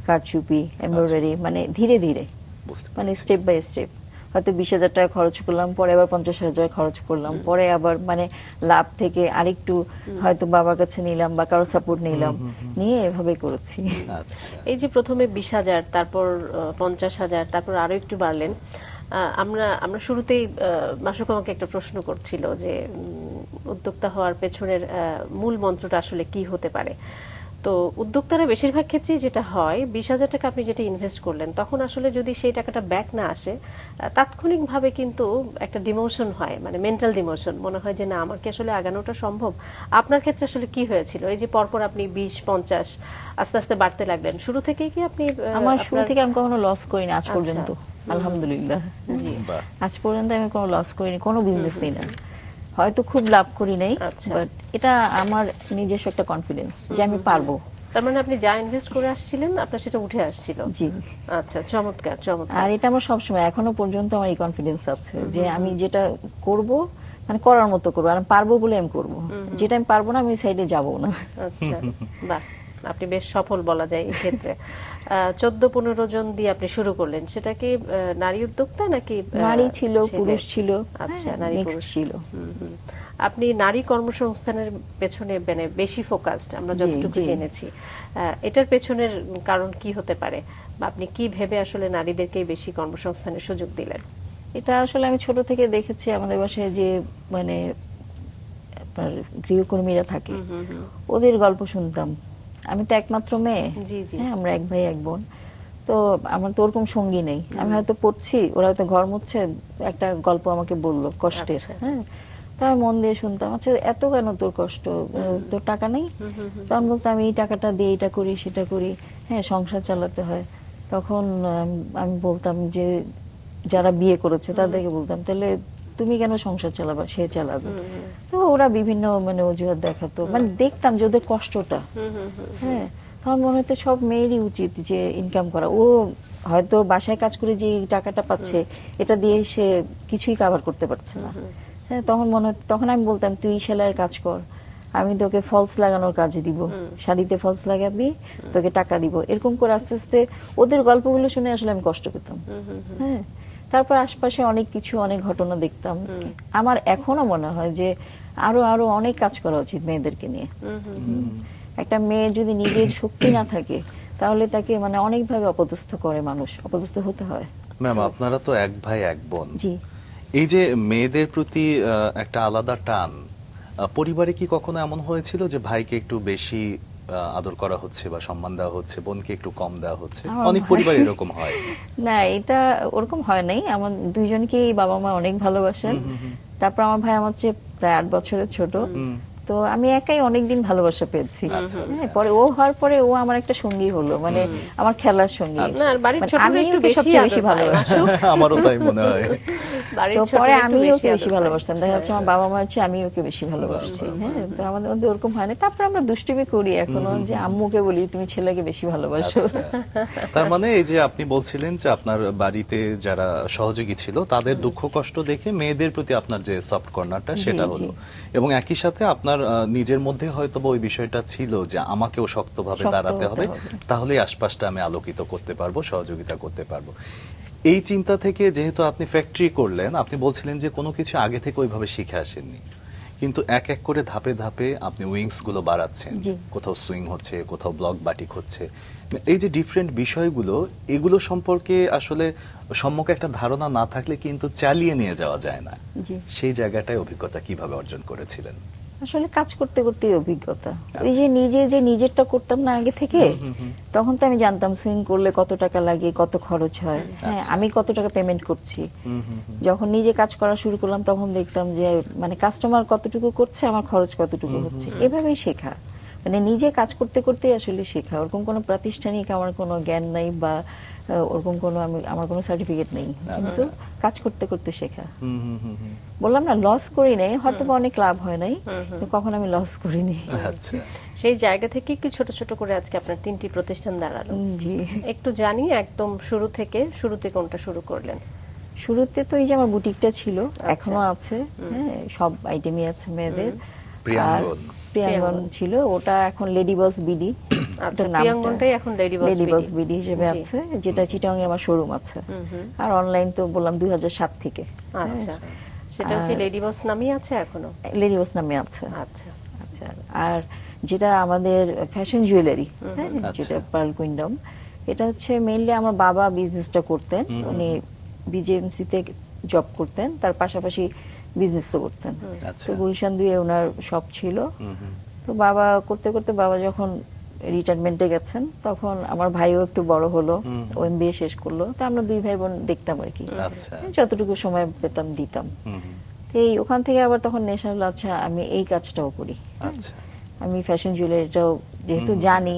কারচুপি, এমব্রয়ডারি, মানে ধীরে ধীরে, বুঝতে মানে স্টেপ বাই স্টেপ। হয়তো 20,000 টাকা খরচ করলাম, পরে আবার 50,000 খরচ করলাম, পরে আবার মানে লাভ থেকে আরেকটু হয়তো বাবার কাছে নিলাম বা কারো সাপোর্ট নিলাম, নিয়ে এভাবে করেছি। আচ্ছা। এই যে প্রথমে 20,000, তারপর 50,000, তারপর আরো একটু বাড়লেন, আমরা শুরুতেই মাসুক আমাকে একটা প্রশ্ন করছিল যে উদ্যোক্তা হওয়ার পেছনের মূল মন্ত্রটা আসলে কি হতে পারে। তো উদ্যোক্তারা বেশিরভাগ ক্ষেত্রেই যেটা হয়, 20,000 টাকা আপনি যেটা ইনভেস্ট করলেন, তখন আসলে যদি সেই টাকাটা ব্যাক না আসে, তাৎক্ষণিকভাবে কিন্তু একটা ডিমোশন হয়, মানে মেন্টাল ডিমোশন, মনে হয় যে না আমার কি আসলে আগানোটা সম্ভব। আপনার ক্ষেত্রে আসলে কি হয়েছিল? এই যে পরপর আপনি 20-50 আস্তে আস্তে বাড়তে লাগলেন, শুরু থেকেই কি আপনি আমার শুরু থেকে আমি কখনো লস করিনি আজ আচ্ছা। পর্যন্ত, আলহামদুলিল্লাহ। বাহ। আজ পর্যন্ত আমি কোনো লস করিনি, কোনো বিজনেসই না। হয়তো খুব লাভ করি নাই, আচ্ছা। বাট এটা আমার নিজস্ব একটা কনফিডেন্স যে আমি পারবো। তার মানে আপনি যা ইনভেস্ট করে আসছিলেন আপনার সেটা উঠে আসছিল। জি। আচ্ছা, চমৎকার চমৎকার। আর এটা আমার সবসময়, এখনো পর্যন্ত আমার এই কনফিডেন্স আছে যে আমি যেটা করব মানে করার মতো করবো, আর আমি পারবো বলে আমি করবো। যেটা আমি পারবো না, আমি সাইডে যাবো না। আচ্ছা, বাহ, আপনি বেশ সফল বলা যায় এই ক্ষেত্রে। 14-15 জন দিয়ে আপনি শুরু করলেন, সেটা কি নারী উদ্যোক্তা নাকি নারী ছিল, ছেলে? পুরুষ ছিল, আচ্ছা, হ্যাঁ, নারী mixed পুরুষ ছিল। আপনি নারী কর্মসংস্থানের পেছনে মানে বেশি ফোকাসড, আমরা জি, যতটুকু জি। জেনেছি। এটার পেছনের কারণ কি হতে পারে, বা আপনি কি ভেবে আসলে নারীদেরকে বেশি কর্মসংস্থানের সুযোগ দিলেন? এটা আসলে আমি ছোট থেকে দেখেছি আমাদের বাসায় যে মানে আপনার গৃহকর্মীরা থাকে, ওদের গল্প শুনতাম। আমি তো একমাত্র মেয়ে, জি, জি। হ্যাঁ, আমরা এক ভাই এক বোন। তো আমার তো ওরকম সঙ্গী নেই, আমি হয়তো পড়ছি, ওরা হয়তো ঘর মুছছে, একটা গল্প আমাকে বললো কষ্টের, আচ্ছা। হ্যাঁ, তো আমি মন দিয়ে শুনতাম, আচ্ছা এত কেন তোর কষ্ট, তোর টাকা নেই? তখন বলতাম আমি এই টাকাটা দিয়ে এটা করি সেটা করি, হ্যাঁ, সংসার চালাতে হয়। তখন আমি বলতাম যে যারা বিয়ে করেছে তাদেরকে বলতাম, তাহলে তুমি কেন সংসার চালাবা, সে চালাবে। তো ওরা বিভিন্ন মানে অজুহাত দেখাতো, মানে দেখতাম যে ওদের কষ্টটা, হ্যাঁ। তখন মনে হতো সব মেয়েরই উচিত যে ইনকাম করা। ও হয়তো বাসায় কাজ করে যে টাকাটা পাচ্ছে, এটা দিয়ে সে কিছুই কভার করতে পারছে না, হ্যাঁ। তখন মনে হতো, তখন আমি বলতাম তুই সেলাইয়ের কাজ কর, আমি তোকে ফলস লাগানোর কাজে দিব, শাড়িতে ফলস লাগাবি, তোকে টাকা দিব। এরকম করে আস্তে আস্তে ওদের গল্পগুলো শুনে আসলে আমি কষ্ট পেতাম, হ্যাঁ। তারপর আশপাশে অনেক কিছু, অনেক ঘটনা দেখতাম। আমার এখনো মনে হয় যে আরো আরো অনেক কাজ করা উচিত মেয়েদেরকে নিয়ে। একটা মেয়ের যদি নিজের শক্তি না থাকে তাহলে তাকে মানে অনেকভাবে অপদস্থ করে, মানুষ অপদস্থ হতে হয়। ম্যাম, আপনারা তো এক ভাই এক বোন, জি। এই যে মেয়েদের প্রতি একটা আলাদা টান, পরিবারে কি কখনো এমন হয়েছিল যে ভাইকে একটু বেশি আদর করা হচ্ছে বা সম্মান দেওয়া হচ্ছে, বোনকে একটু কম দেওয়া হচ্ছে? আমার অনেক পরিবারে এরকম হয়। না, এটা ওরকম হয় নাই। আমার দুইজনকেই বাবা মা অনেক ভালোবাসেন। তারপর আমার ভাই আমার চেয়ে প্রায় 8 বছরের ছোট, তো আমি একাই অনেকদিন ভালোবাসা পেয়েছি। হ্যাঁ, পরে ও হওয়ার পরে ও আমার একটা সঙ্গী হলো, মানে আমার খেলার সঙ্গী। না, আর বাড়ির মানে ছোটরা আমি একটু ওকে বেশি সবচেয়ে আদর বেশি পায়। ভালোবাসি। আমারও তাই মনে হয়। বাড়ির তো ছোটরা পরে একটু আমি ওকে আদর বেশি পায়। ভালোবাসতাম, দেখা যাচ্ছে আমার বাবা মা হচ্ছে আমি ওকে বেশি ভালোবাসছি, হ্যাঁ। তো আমাদের মধ্যে ওরকম হয়নি। তারপর আমরা দুষ্টুমি করি এখনো, যে আম্মুকে বলি তুমি ছেলেকে বেশি ভালোবাসো। আচ্ছা। তার মানে এই যে আপনি বলছিলেন যে আপনার বাড়িতে যারা সহযোগী ছিল তাদের দুঃখ কষ্ট দেখে মেয়েদের প্রতি আপনার যে সফট কর্নারটা সেটা জি, হলো, জি। এবং একই সাথে আপনার নিজের মধ্যে হয়তো ওই বিষয়টা ছিল যে আমাকেও শক্তভাবে শক্ত দাঁড়াতে হতে হবে, হবে। তাহলেই আশপাশটা আমি আলোকিত করতে পারবো, সহযোগিতা করতে পারবো। এই চিন্তা থেকে যেহেতু আপনি ফ্যাক্টরি করলেন, আপনি বলছিলেন যে কোনো কিছু আগে থেকে ওইভাবে শিখে আসেননি, কিন্তু এক এক করে ধাপে ধাপে আপনি উইংস গুলো বাড়াচ্ছেন, জি। কোথাও সুইং হচ্ছে, কোথাও ব্লক বাটিক হচ্ছে। এই যে ডিফারেন্ট বিষয়গুলো, এগুলো সম্পর্কে আসলে সম্মুখে একটা ধারণা না থাকলে কিন্তু চালিয়ে নিয়ে যাওয়া যায় না। জি। সেই জায়গাটায় অভিজ্ঞতা কিভাবে অর্জন করেছিলেন? আসলে কাজ করতে করতে অভিজ্ঞতা, ওই যে নিজে যে নিজেরটা করতাম না আগে থেকে, তখন তো আমি জানতাম সুইং করলে কত টাকা লাগে, কত খরচ হয়, হ্যাঁ, আমি কত টাকা পেমেন্ট করছি। যখন নিজে কাজ করা শুরু করলাম তখন দেখতাম যে মানে কাস্টমার কতটুকু করছে, আমার খরচ কতটুকু হচ্ছে, এভাবেই শেখা। মানে নিজে কাজ করতে করতে আসলে শেখা। ওরকম কোনো প্রাতিষ্ঠানিক আমার কোনো জ্ঞান নাই বা ওরকম কোনো আমার কোনো সার্টিফিকেট নেই, কিন্তু কাজ করতে করতে শেখা। বললাম না, লস করি নাই, হয়তো বা অনেক লাভ হয় নাই, কিন্তু কখন আমি লস করিনি। আচ্ছা। সেই জায়গা থেকে একটু ছোট ছোট করে আজকে আপনার 3টি প্রতিষ্ঠান দাঁড়ালো। জি। একটু জানি একদম শুরুতে কোনটা শুরু করলেন? শুরুতে তো এই যে আমার বুটিকটা ছিল, এখনো আছে, হ্যাঁ, সব আইটেমই আছে মেয়েদের। প্রিয়াঙ্গন। প্রিয়াঙ্গন ছিল, ওটা এখন লেডি বস বিডি। আচ্ছা, প্রিয়াঙ্গনটাই এখন লেডি বস বিডি হিসেবে জি। আছে, যেটা চিটাং এ আমার শোরুম আছে। আর অনলাইন তো বললাম 2007 থেকে আচ্ছা, সেটাও কি লেডি বস নামই আছে এখনো? লেডি বস নামে আছে। আচ্ছা। আচ্ছা, আর যেটা আমাদের ফ্যাশন জুয়েলারি, হ্যাঁ, যেটা পার্ল কুইন্ডম, এটা হচ্ছে মেইনলি আমার বাবা বিজনেসটা করতেন। উনি বিজেএমসিতে জব করতেন, তার পাশাপাশি বিজনেসও করতেন। আচ্ছা। তো গুলশান 2-এ ওনার শপ ছিল। তো বাবা করতে করতে বাবা যখন রিটায়ারমেন্টে গেছেন, তখন আমার ভাইও একটু বড় হলো, ও এমবিএ শেষ করলো। তো আমরা দুই ভাই বোন দেখতাম আর কি, আচ্ছা। যতটুকু সময় পেতাম দিতাম। এই ওখান থেকে আবার তখন নেশা হলো, আচ্ছা আমি এই কাজটাও করি। আচ্ছা। আমি ফ্যাশন জুয়েলারিটাও যেহেতু জানি,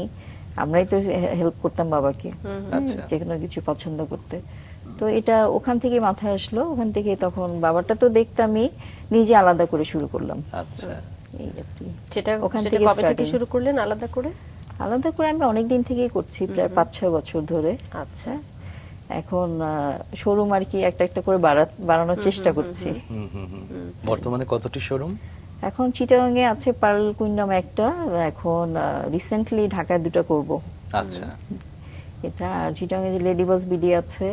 আমরাই তো হেল্প করতাম বাবাকে আচ্ছা। যে কোনো কিছু পছন্দ করতে। তো এটা ওখান থেকে মাথায় আসলো, ওখান থেকে তখন বাবারটা তো দেখতামই, নিজে আলাদা করে শুরু করলাম। আচ্ছা। এই আর কি। সেটা ওখান সেটা থেকে কবে থেকে starting। শুরু করলেন আলাদা করে? আলাদা করে আমি অনেক দিন থেকেই করছি, প্রায় 5-6 বছর ধরে। আচ্ছা। এখন শোরুম আর কি একটা একটা করে বাড়ানোর চেষ্টা করছি। বর্তমানে কতটি শোরুম? এখন চিটাগাং এ আছে পার্ল কুইন্ডম একটা, এখন রিসেন্টলি ঢাকায় 2টা করব। আচ্ছা। এটা আর চিটাগাং এ লেডি বস বিডি আছে,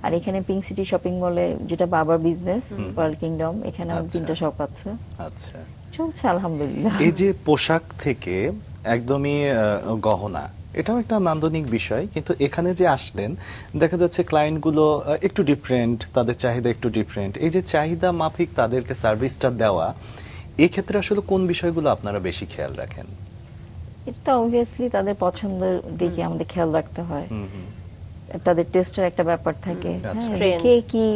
আর এখানে পিঙ্ক সিটি শপিং মলে যেটা বাবার বিজনেস পার্ল কিংডম, এখানে আমার 3টা শপ আছে। আচ্ছা। চলছে আলহামদুলিল্লাহ। এই যে পোশাক থেকে একদমই গহনা, এটাও একটা নান্দনিক বিষয়, কিন্তু এখানে যে আসলেন দেখা যাচ্ছে ক্লায়েন্টগুলো একটু ডিফারেন্ট, তাদের চাহিদা একটু ডিফারেন্ট। এই যে চাহিদা মাফিক তাদেরকে সার্ভিসটা দেওয়া, এই ক্ষেত্রে আসলে কোন বিষয়গুলো আপনারা বেশি খেয়াল রাখেন? এটা অবভিয়াসলি তাদের পছন্দের দিকে আমাদের খেয়াল রাখতে হয়। তাদের টেস্টের একটা ব্যাপার থাকে, আচ্ছা। হ্যাঁ, যে কে কি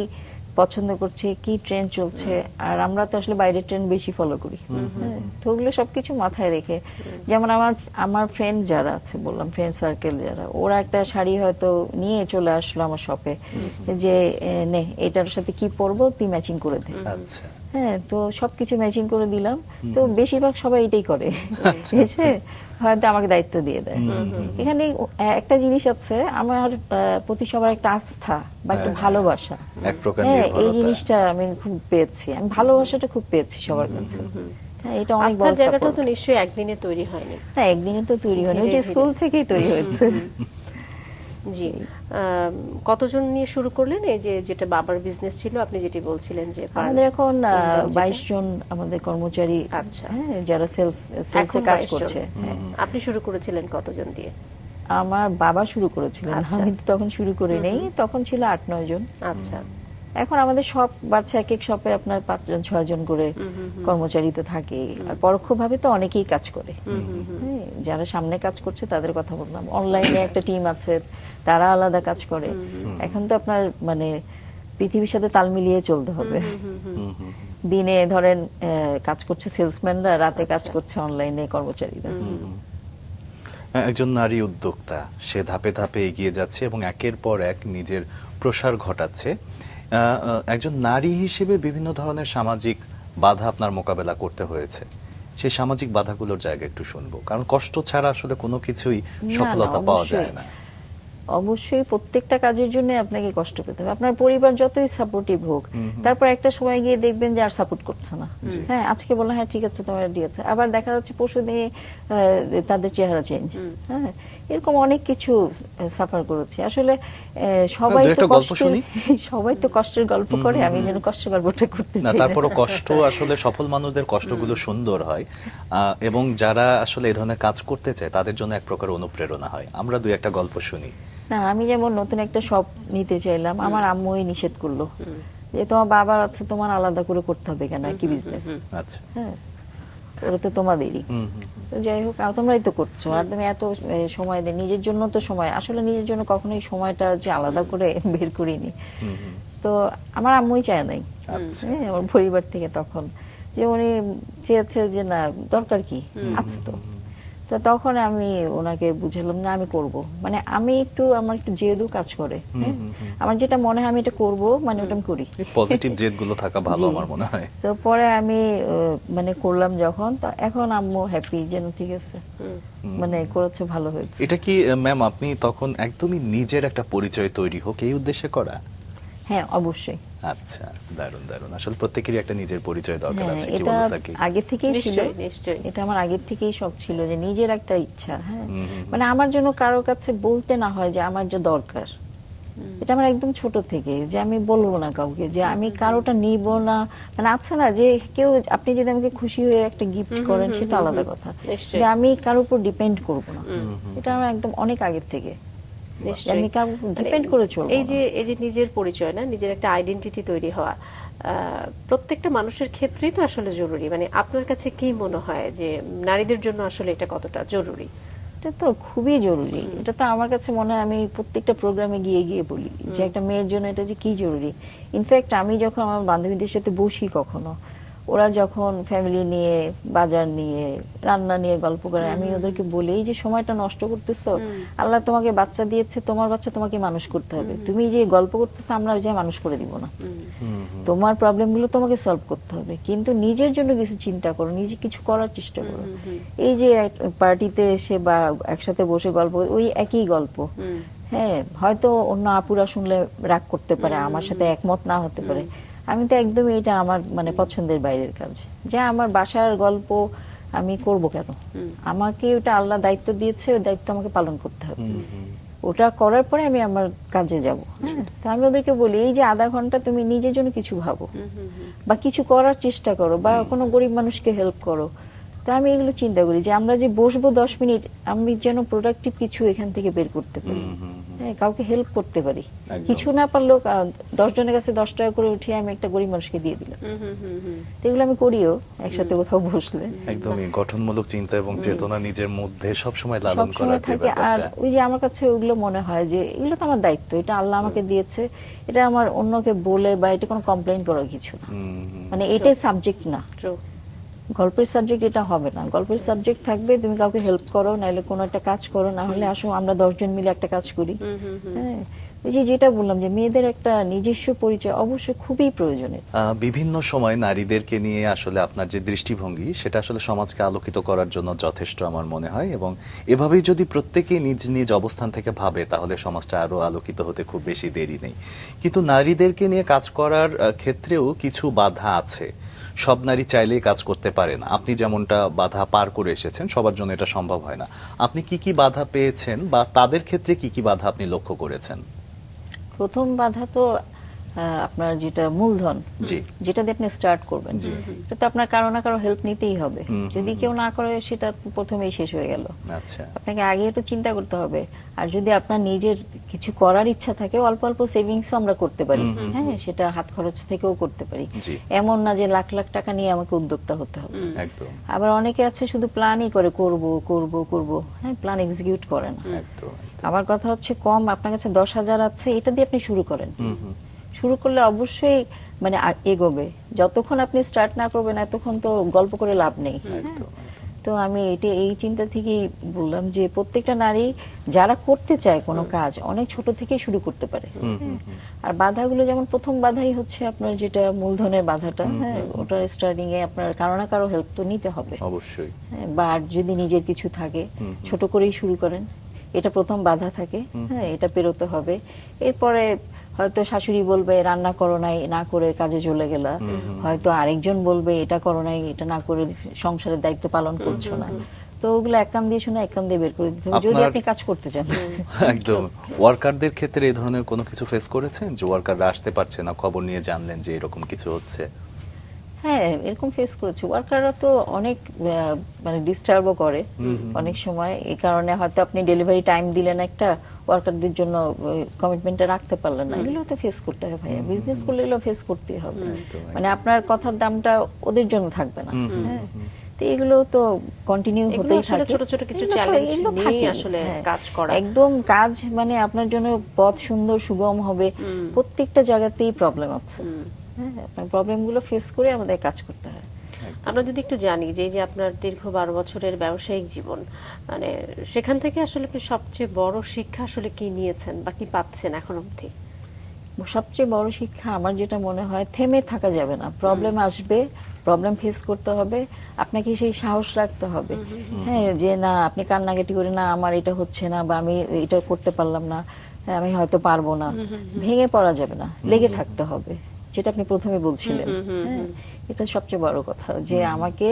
পছন্দ করছে, কি ট্রেন্ড চলছে, আর আমরা তো আসলে বাইরের ট্রেন্ড বেশি ফলো করি। হ্যাঁ, তো ওগুলো সবকিছু মাথায় রেখে, যেমন আমার ফ্রেন্ড যারা আছে, বললাম ফ্রেন্ড সার্কেল যারা, ওরা একটা শাড়ি হয়তো নিয়ে চলে আসলো আমার শপে, যে নে এটার সাথে কি পরবো তুই ম্যাচিং করে দে। আচ্ছা। হ্যাঁ, তো সবকিছু ম্যাচিং করে দিলাম। তো বেশিরভাগ সবাই এটাই করে, এসে হয়তো আমাকে দায়িত্ব দিয়ে দেয়। এখানে একটা জিনিস আছে, আমার প্রতি সবার একটা আস্থা বা একটা ভালোবাসা, এক প্রকার হ্যাঁ, এই নির্ভরতা। জিনিসটা আমি খুব পেয়েছি, আমি ভালোবাসাটা খুব পেয়েছি সবার কাছে। হ্যাঁ, এটা অনেক বড় আস্থার জায়গাটা সাপোর্ট। তো নিশ্চয়ই একদিনে তৈরি হয়নি। হ্যাঁ, একদিনে তো তৈরি হয়নি, ওই যে ধীরে স্কুল থেকেই তৈরি হয়েছে। জি, কতজন নিয়ে শুরু করলেন? এই যে যেটা বাবার বিজনেস ছিল, আপনি যেটি বলছিলেন যে আমাদের এখন income যেটা। 22 জন আমাদের কর্মচারী, আচ্ছা। হ্যাঁ, যারা সেলসে এখন কাজ 22 জন। করছে। হ্যাঁ। আপনি শুরু করেছিলেন কতজন দিয়ে? আমার বাবা শুরু করেছিলেন, আচ্ছা। আমি তো তখন শুরু করি নেই, তখন ছিল 8-9 জন। আচ্ছা, এখন আমাদের সব বাচ্চা এক এক শপে আপনার 5 জন 6 জন করে কর্মচারী তো থাকে, আর পরোক্ষভাবে তো অনেকেই কাজ করে। হ্যাঁ, যারা সামনে কাজ করছে তাদের কথা বললাম, অনলাইনে একটা টিম আছে, তারা আলাদা কাজ করে। এখন তো আপনার মানে পৃথিবীর সাথে তাল মিলিয়ে চলতে হবে। দিনে ধরেন কাজ করছে সেলসম্যানরা, রাতে কাজ করছে অনলাইনে কর্মচারীরা। একজন নারী উদ্যোক্তা, সে ধাপে ধাপে এগিয়ে যাচ্ছে এবং একের পর এক নিজের প্রসার ঘটাচ্ছে। একজন নারী হিসেবে বিভিন্ন ধরনের সামাজিক বাধা আপনার মোকাবেলা করতে হয়েছে। সেই সামাজিক বাধাগুলোর জায়গা একটু শুনবো, কারণ কষ্ট ছাড়া আসলে কোনো কিছুই সফলতা পাওয়া যায় না। অবশ্যই প্রত্যেকটা কাজের জন্য আপনাকে কষ্ট পেতে হবে। আপনার পরিবার যতই সাপোর্টিভ হোক, তারপর একটা সময় গিয়ে দেখবেন যে আর সাপোর্ট করছে না। হ্যাঁ, আজকে বলা হ্যাঁ ঠিক আছে তোমার ঠিক আছে, আবার দেখা যাচ্ছে পরশুদিনে তাদের চেহারা চেঞ্জ। হ্যাঁ, এরকম অনেক কিছু সাফার করেছি আসলে। সবাই তো সবাই তো কষ্টের গল্প করে, আমি যেন কষ্টের গল্পটা করতে না, চাই। তারপরও কষ্ট আসলে সফল মানুষদের কষ্টগুলো সুন্দর হয়, এবং যারা আসলে এই ধরনের কাজ করতে চায় তাদের জন্য এক প্রকার অনুপ্রেরণা হয়। আমরা দুই একটা গল্প শুনি। না, আমি যেমন নতুন একটা শপ নিতে চাইলাম, আমার আম্মুই নিষেধ করলো যে তোমার বাবার আছে, তোমার আলাদা করে করতে হবে কেন একই বিজনেস? আচ্ছা। হ্যাঁ, ওরা তো তোমাদেরই। তো যাই হোক, তোমরাই তো করছো, আর তুমি এত সময় দেয় নিজের জন্য। তো সময় আসলে নিজের জন্য কখনোই সময়টা যে আলাদা করে বের করিনি। তো আমার আম্মুই চায় নাই, হ্যাঁ, আমার পরিবার থেকে তখন, যে উনি চেয়েছে যে না দরকার কি আছে তো। তো তখন আমি ওনাকে বুঝালাম না আমি করব, মানে আমি আমার একটু জেদু কাজ করে। হ্যাঁ, আমার যেটা মনে হয় আমি এটা করব, মানে ওটা আমি করি। পজিটিভ জেদগুলো থাকা ভালো আমার মনে হয়। তো পরে আমি মানে করলাম যখন, তো এখন আম্মু হ্যাপি, যেন ঠিক আছে, মানে করেছে ভালো হয়েছে। এটা কি ম্যাম আপনি তখন একদমই নিজের একটা পরিচয় তৈরি হোক এই উদ্দেশ্যে করা? হ্যাঁ, অবশ্যই। আচ্ছা, দারুণ দারুণ। আসলে প্রত্যেকেরই একটা নিজের পরিচয় দরকার হ্যাঁ, আছে, কি এটা বলেন স্যার? কি আগে থেকেই ছিল, নিশ্চয়ই নিশ্চয়ই। এটা আমার আগের থেকেই শখ ছিল যে নিজের একটা ইচ্ছা। হ্যাঁ, মানে আমার জন্য কারো কাছে বলতে না হয় যে আমার যে দরকার। এটা আমার একদম ছোট থেকে, যে আমি বলবো না কাউকে যে আমি কারোটা নিব না। মানে আছে না যে কেউ, আপনি যদি আমাকে খুশি হয়ে একটা গিফট করেন সেটা আলাদা কথা, নিশ্চয়ই। যে আমি কারোর উপর ডিপেন্ড করব না। এটা আমার একদম অনেক আগের থেকে, নিশ্চয়ই। আমি কারোর উপর ডিপেন্ড করে চলবো এই না। যে নিজের পরিচয় না, নিজের একটা আইডেন্টিটি তৈরি হওয়া প্রত্যেকটা মানুষের ক্ষেত্রেই তো আসলে জরুরি। মানে আপনার কাছে কি মনে হয় যে নারীদের জন্য আসলে এটা কতটা জরুরি? এটা তো খুবই জরুরি। এটা তো আমার কাছে মনে হয়, আমি প্রত্যেকটা প্রোগ্রামে গিয়ে গিয়ে বলি যে একটা মেয়ের জন্য এটা যে কি জরুরি। ইনফ্যাক্ট আমি যখন আমার বান্ধবীদের সাথে বসি, কখনো ওরা যখন ফ্যামিলি নিয়ে, বাজার নিয়ে, রান্না নিয়ে গল্প করে, আমি ওদেরকে বলি এই যে সময়টা নষ্ট করতেছো, আল্লাহ তোমাকে বাচ্চা দিয়েছে, তোমার বাচ্চা তোমাকে মানুষ করতে হবে। তুমি যে গল্প করতেছো আমরা যে মানুষ করে দিব না, তোমার প্রবলেমগুলো তোমাকে সলভ করতে হবে, কিন্তু নিজের জন্য কিছু চিন্তা করো, নিজে কিছু করার চেষ্টা করো। এই যে পার্টিতে এসে বা একসাথে বসে গল্প, ওই একই গল্প। হ্যাঁ, হয়তো অন্য আপুরা শুনলে রাগ করতে পারে, আমার সাথে একমত না হতে পারে। আমি তো একদমই, এটা আমার মানে পছন্দের বাইরের কাজ, যে আমার বাসার গল্প আমি করব কেন? আমাকে ওটা আল্লাহ দায়িত্ব দিয়েছে, ওই দায়িত্ব আমাকে পালন করতে হবে। ওটা করার পরে আমি আমার কাজে যাব। হ্যাঁ, তো আমি ওদেরকে বলি এই যে আধা ঘন্টা তুমি নিজের জন্য কিছু ভাবো, বা কিছু করার চেষ্টা করো, বা কোনো গরিব মানুষকে হেল্প করো। তা আমি এগুলো চিন্তা করি যে আমরা যে বসবো 10 মিনিট, আমি যেন প্রোডাক্টিভ কিছু এখান থেকে বের করতে পারি, হ্যাঁ, কাউকে হেল্প করতে পারি। একদম। কিছু না পারলেও 10 জনের কাছে 10 টাকা করে উঠিয়ে আমি একটা গরিব মানুষকে দিয়ে দিলাম। তো এগুলো আমি করিও একসাথে কোথাও বসলে। একদমই গঠনমূলক চিন্তা এবং চেতনা নিজের মধ্যে সবসময় লালন সব করার সময় যে থাকে। আর ব্যাপারটা। ওই যে আমার কাছে ওগুলো মনে হয় যে এগুলো তো আমার দায়িত্ব, এটা আল্লাহ আমাকে দিয়েছে, এটা আমার অন্যকে বলে বা এটা কোনো কমপ্লেইন করার কিছু না, মানে এটাই সাবজেক্ট না। True. গল্পের সাবজেক্ট এটা হবে না। গল্পের সাবজেক্ট থাকবে তুমি কাউকে হেল্প করো, নাহলে কোনো একটা কাজ করো, না হলে আসো আমরা 10 জন মিলে একটা কাজ করি। হ্যাঁ, ওই যে যেটা বললাম যে মেয়েদের একটা নিজস্ব পরিচয় অবশ্যই খুবই প্রয়োজনীয়। বিভিন্ন সময় নারীদেরকে নিয়ে আসলে আপনার যে দৃষ্টিভঙ্গি সেটা আসলে সমাজকে আলোকিত করার জন্য যথেষ্ট আমার মনে হয়, এবং এভাবেই যদি প্রত্যেকেই নিজ নিজ অবস্থান থেকে ভাবে তাহলে সমাজটা আরো আলোকিত হতে খুব বেশি দেরি নেই। কিন্তু নারীদেরকে নিয়ে কাজ করার ক্ষেত্রেও কিছু বাধা আছে। সব নারী চাইলেই কাজ করতে পারে না। আপনি যেমনটা বাধা পার করে এসেছেন, সবার জন্য এটা সম্ভব হয় না। আপনি কি কি বাধা পেয়েছেন বা তাদের ক্ষেত্রে কি কি বাধা আপনি লক্ষ্য করেছেন? প্রথম বাধা তো আপনার যেটা মূলধন, জি। যেটা দিয়ে আপনি স্টার্ট করবেন, এটা তো আপনার কারো না কারো হেল্প নিতেই হবে। যদি কেউ না করে সেটা প্রথমেই শেষ হয়ে গেল। আচ্ছা। আপনাকে আগে একটু চিন্তা করতে হবে। আর যদি আপনার নিজের কিছু করার ইচ্ছা থাকে, অল্প অল্প সেভিংসও আমরা করতে পারি, হ্যাঁ, সেটা হাত খরচ থেকেও করতে পারি। জি। এমন না যে লাখ লাখ টাকা নিয়ে আমাকে উদ্যোক্তা হতে হবে। একদম আবার অনেকে আছে শুধু প্ল্যানই করে, করব করব করব, হ্যাঁ, প্ল্যান এক্সিকিউট করে না। একদম। আমার কথা হচ্ছে কম আপনার কাছে 10,000 আছে, এটা দিয়ে আপনি শুরু করেন। শুরু করলে অবশ্যই মানে এগোবে। যতক্ষণ আপনি স্টার্ট না করবেন এতক্ষণ তো গল্প করে লাভ নেই। একদম। তো আমি এই চিন্তা থেকেই বললাম যে প্রত্যেকটা নারী যারা করতে চায় কোনো কাজ অনেক ছোট থেকেই শুরু করতে পারে। আর বাধাগুলো যেমন প্রথম বাধাই হচ্ছে আপনার যেটা মূলধনের বাধাটা, হ্যাঁ, ওটার স্টার্টিং এ আপনার কারো না কারো হেল্প তো নিতে হবে। অবশ্যই। হ্যাঁ, বা আর যদি নিজের কিছু থাকে ছোট করেই শুরু করেন, এটা প্রথম বাধা থাকে, হ্যাঁ, এটা পেরোতে হবে। এরপরে হয়তো শাশুড়ি বলবে রান্না করো নাই, না করে কাজে চলে গেলা, হয়তো আরেকজন বলবে এটা করো নাই, এটা না করে সংসারের দায়িত্ব পালন করছো না। তো ওগুলো এক কান দিয়ে শুনে এক কান দিয়ে বের করে দিতে হবে যদি আপনি কাজ করতে চান। একদম। ওয়ার্কারদের ক্ষেত্রে এই ধরনের কোনো কিছু ফেস করেছেন যে ওয়ার্কাররা আসতে পারছে না, খবর নিয়ে জানলেন যে এরকম কিছু হচ্ছে? হ্যাঁ, এরকম ফেস করেছি। ওয়ার্কাররা তো অনেক মানে ডিস্টার্বও করে অনেক সময়। এই কারণে হয়তো আপনি ডেলিভারি টাইম দিলেন একটা, ওয়ার্কারদের জন্য কমিটমেন্টটা রাখতে পারলেন না। এগুলো তো ফেস করতে হয় ভাইয়া, বিজনেস করলে এগুলো ফেস করতেই হবে। মানে আপনার কথার দামটা ওদের জন্য থাকবে না। হ্যাঁ, তো এগুলো তো কন্টিনিউ হতেই থাকে। ছোট ছোট কিছু এগুলো চ্যালেঞ্জ এগুলো নিয়ে থাকেই। আসলে হ্যাঁ, কাজ করা। একদম কাজ মানে আপনার জন্য পথ সুন্দর সুগম হবে, প্রত্যেকটা জায়গাতেই প্রবলেম আছে। হ্যাঁ, আপনার প্রবলেমগুলো ফেস করে আমাদের কাজ করতে হয়। আমরা যদি একটু জানি যে এই যে আপনার দীর্ঘ 12 বছরের ব্যবসায়িক জীবন, মানে সেখান থেকে আসলে আপনি সবচেয়ে বড় শিক্ষা আসলে কি নিয়েছেন বা কি পাচ্ছেন এখন অবধি? সবচেয়ে বড় শিক্ষা আমার যেটা মনে হয়, থেমে থাকা যাবে না। প্রবলেম আসবে, প্রবলেম ফেস করতে হবে, আপনাকে সেই সাহস রাখতে হবে। হ্যাঁ, যে না আপনি কান্নাকাটি করে না আমার এটা হচ্ছে না বা আমি এটা করতে পারলাম না, হ্যাঁ, আমি হয়তো পারবো না, ভেঙে পড়া যাবে না, লেগে থাকতে হবে, যেটা আপনি প্রথমে বলছিলেন। হ্যাঁ, এটা সবচেয়ে বড় কথা যে আমাকে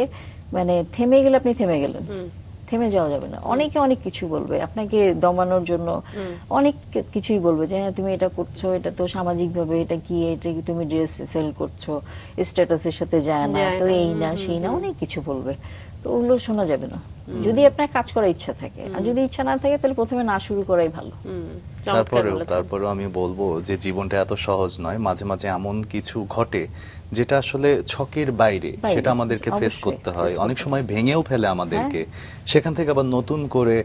মানে থেমে গেলে আপনি থেমে গেলেন, থেমে যাওয়া যাবে না। অনেকে অনেক কিছু বলবে আপনাকে দমানোর জন্য, অনেক কিছুই বলবে যে হ্যাঁ তুমি এটা করছো, এটা তো সামাজিকভাবে এটা কি, এটা কি তুমি ড্রেস সেল করছো, স্ট্যাটাসের সাথে যায় না, তো এই না সেই না, অনেক কিছু বলবে। তো ওগুলো শোনা যাবে না যদি আপনার কাজ করার ইচ্ছা থাকে। আর যদি ইচ্ছা না থাকে তাহলে প্রথমে না শুরু করাই ভালো। তারপরেও আমি বলবো যে জীবনটা এত সহজ নয়, মাঝে মাঝে এমন কিছু ঘটে যেটা আসলে ছকের বাইরে, সেটা আমাদেরকে ফেস করতে হয়, অনেক সময় ভেঙেও ফেলে আমাদেরকে, সেখান থেকে আবার নতুন করে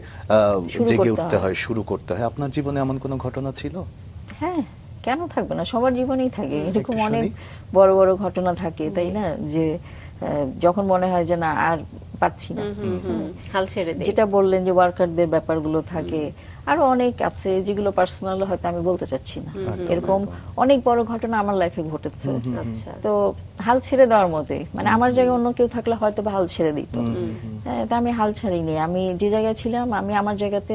জেগে উঠতে হয়, শুরু করতে হয়। আপনার জীবনে এমন কোনো ঘটনা ছিল? হ্যাঁ, কেন থাকবে না, সবার জীবনেই থাকে এরকম অনেক বড় বড় ঘটনা থাকে, তাই না? যে যখন মনে হয় যে না আর পাচ্ছি না, হাল ছেড়ে দেই। যেটা বললেন যে ওয়ার্কারদের ব্যাপারগুলো থাকে, আরো অনেক আছে যেগুলো পার্সোনাল হয়তো আমি বলতে চাচ্ছি না। এরকম অনেক বড় ঘটনা আমার লাইফে ঘটেছে। তো হাল ছেড়ে দেওয়ার মতোই, মানে আমার জায়গায় অন্য কেউ থাকলে হয়তো বা হাল ছেড়ে দিত। হ্যাঁ, তা আমি হাল ছাড়িনি। আমি যে জায়গায় ছিলাম আমি আমার জায়গাতে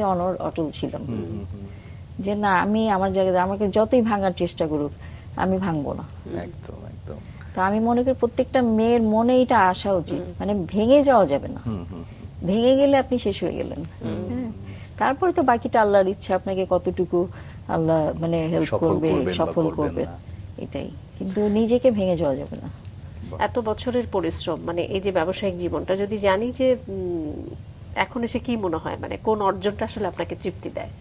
অটল ছিলাম, যে না আমি আমার জায়গাতে, আমাকে যতই ভাঙার চেষ্টা করুক আমি ভাঙবো না। একদম একদম। তো আমি মনে করি প্রত্যেকটা মেয়ের মনে এটা আসা উচিত, মানে ভেঙে যাওয়া যাবে না। ভেঙে গেলে আপনি শেষ হয়ে গেলেন। হ্যাঁ, তারপরে তো বাকিটা আল্লাহর ইচ্ছা, আপনাকে কতটুকু আল্লাহ মানে হেল্প করবে, সফল করবে, এটাই। কিন্তু নিজেকে ভেঙে যাওয়া যাবে না। এত বছরের পরিশ্রম, মানে এই যে ব্যবসায়িক জীবনটা যদি জানি যে এখন এসে কি মনে হয়, মানে কোন অর্জনটা আসলে আপনাকে তৃপ্তি দেয়?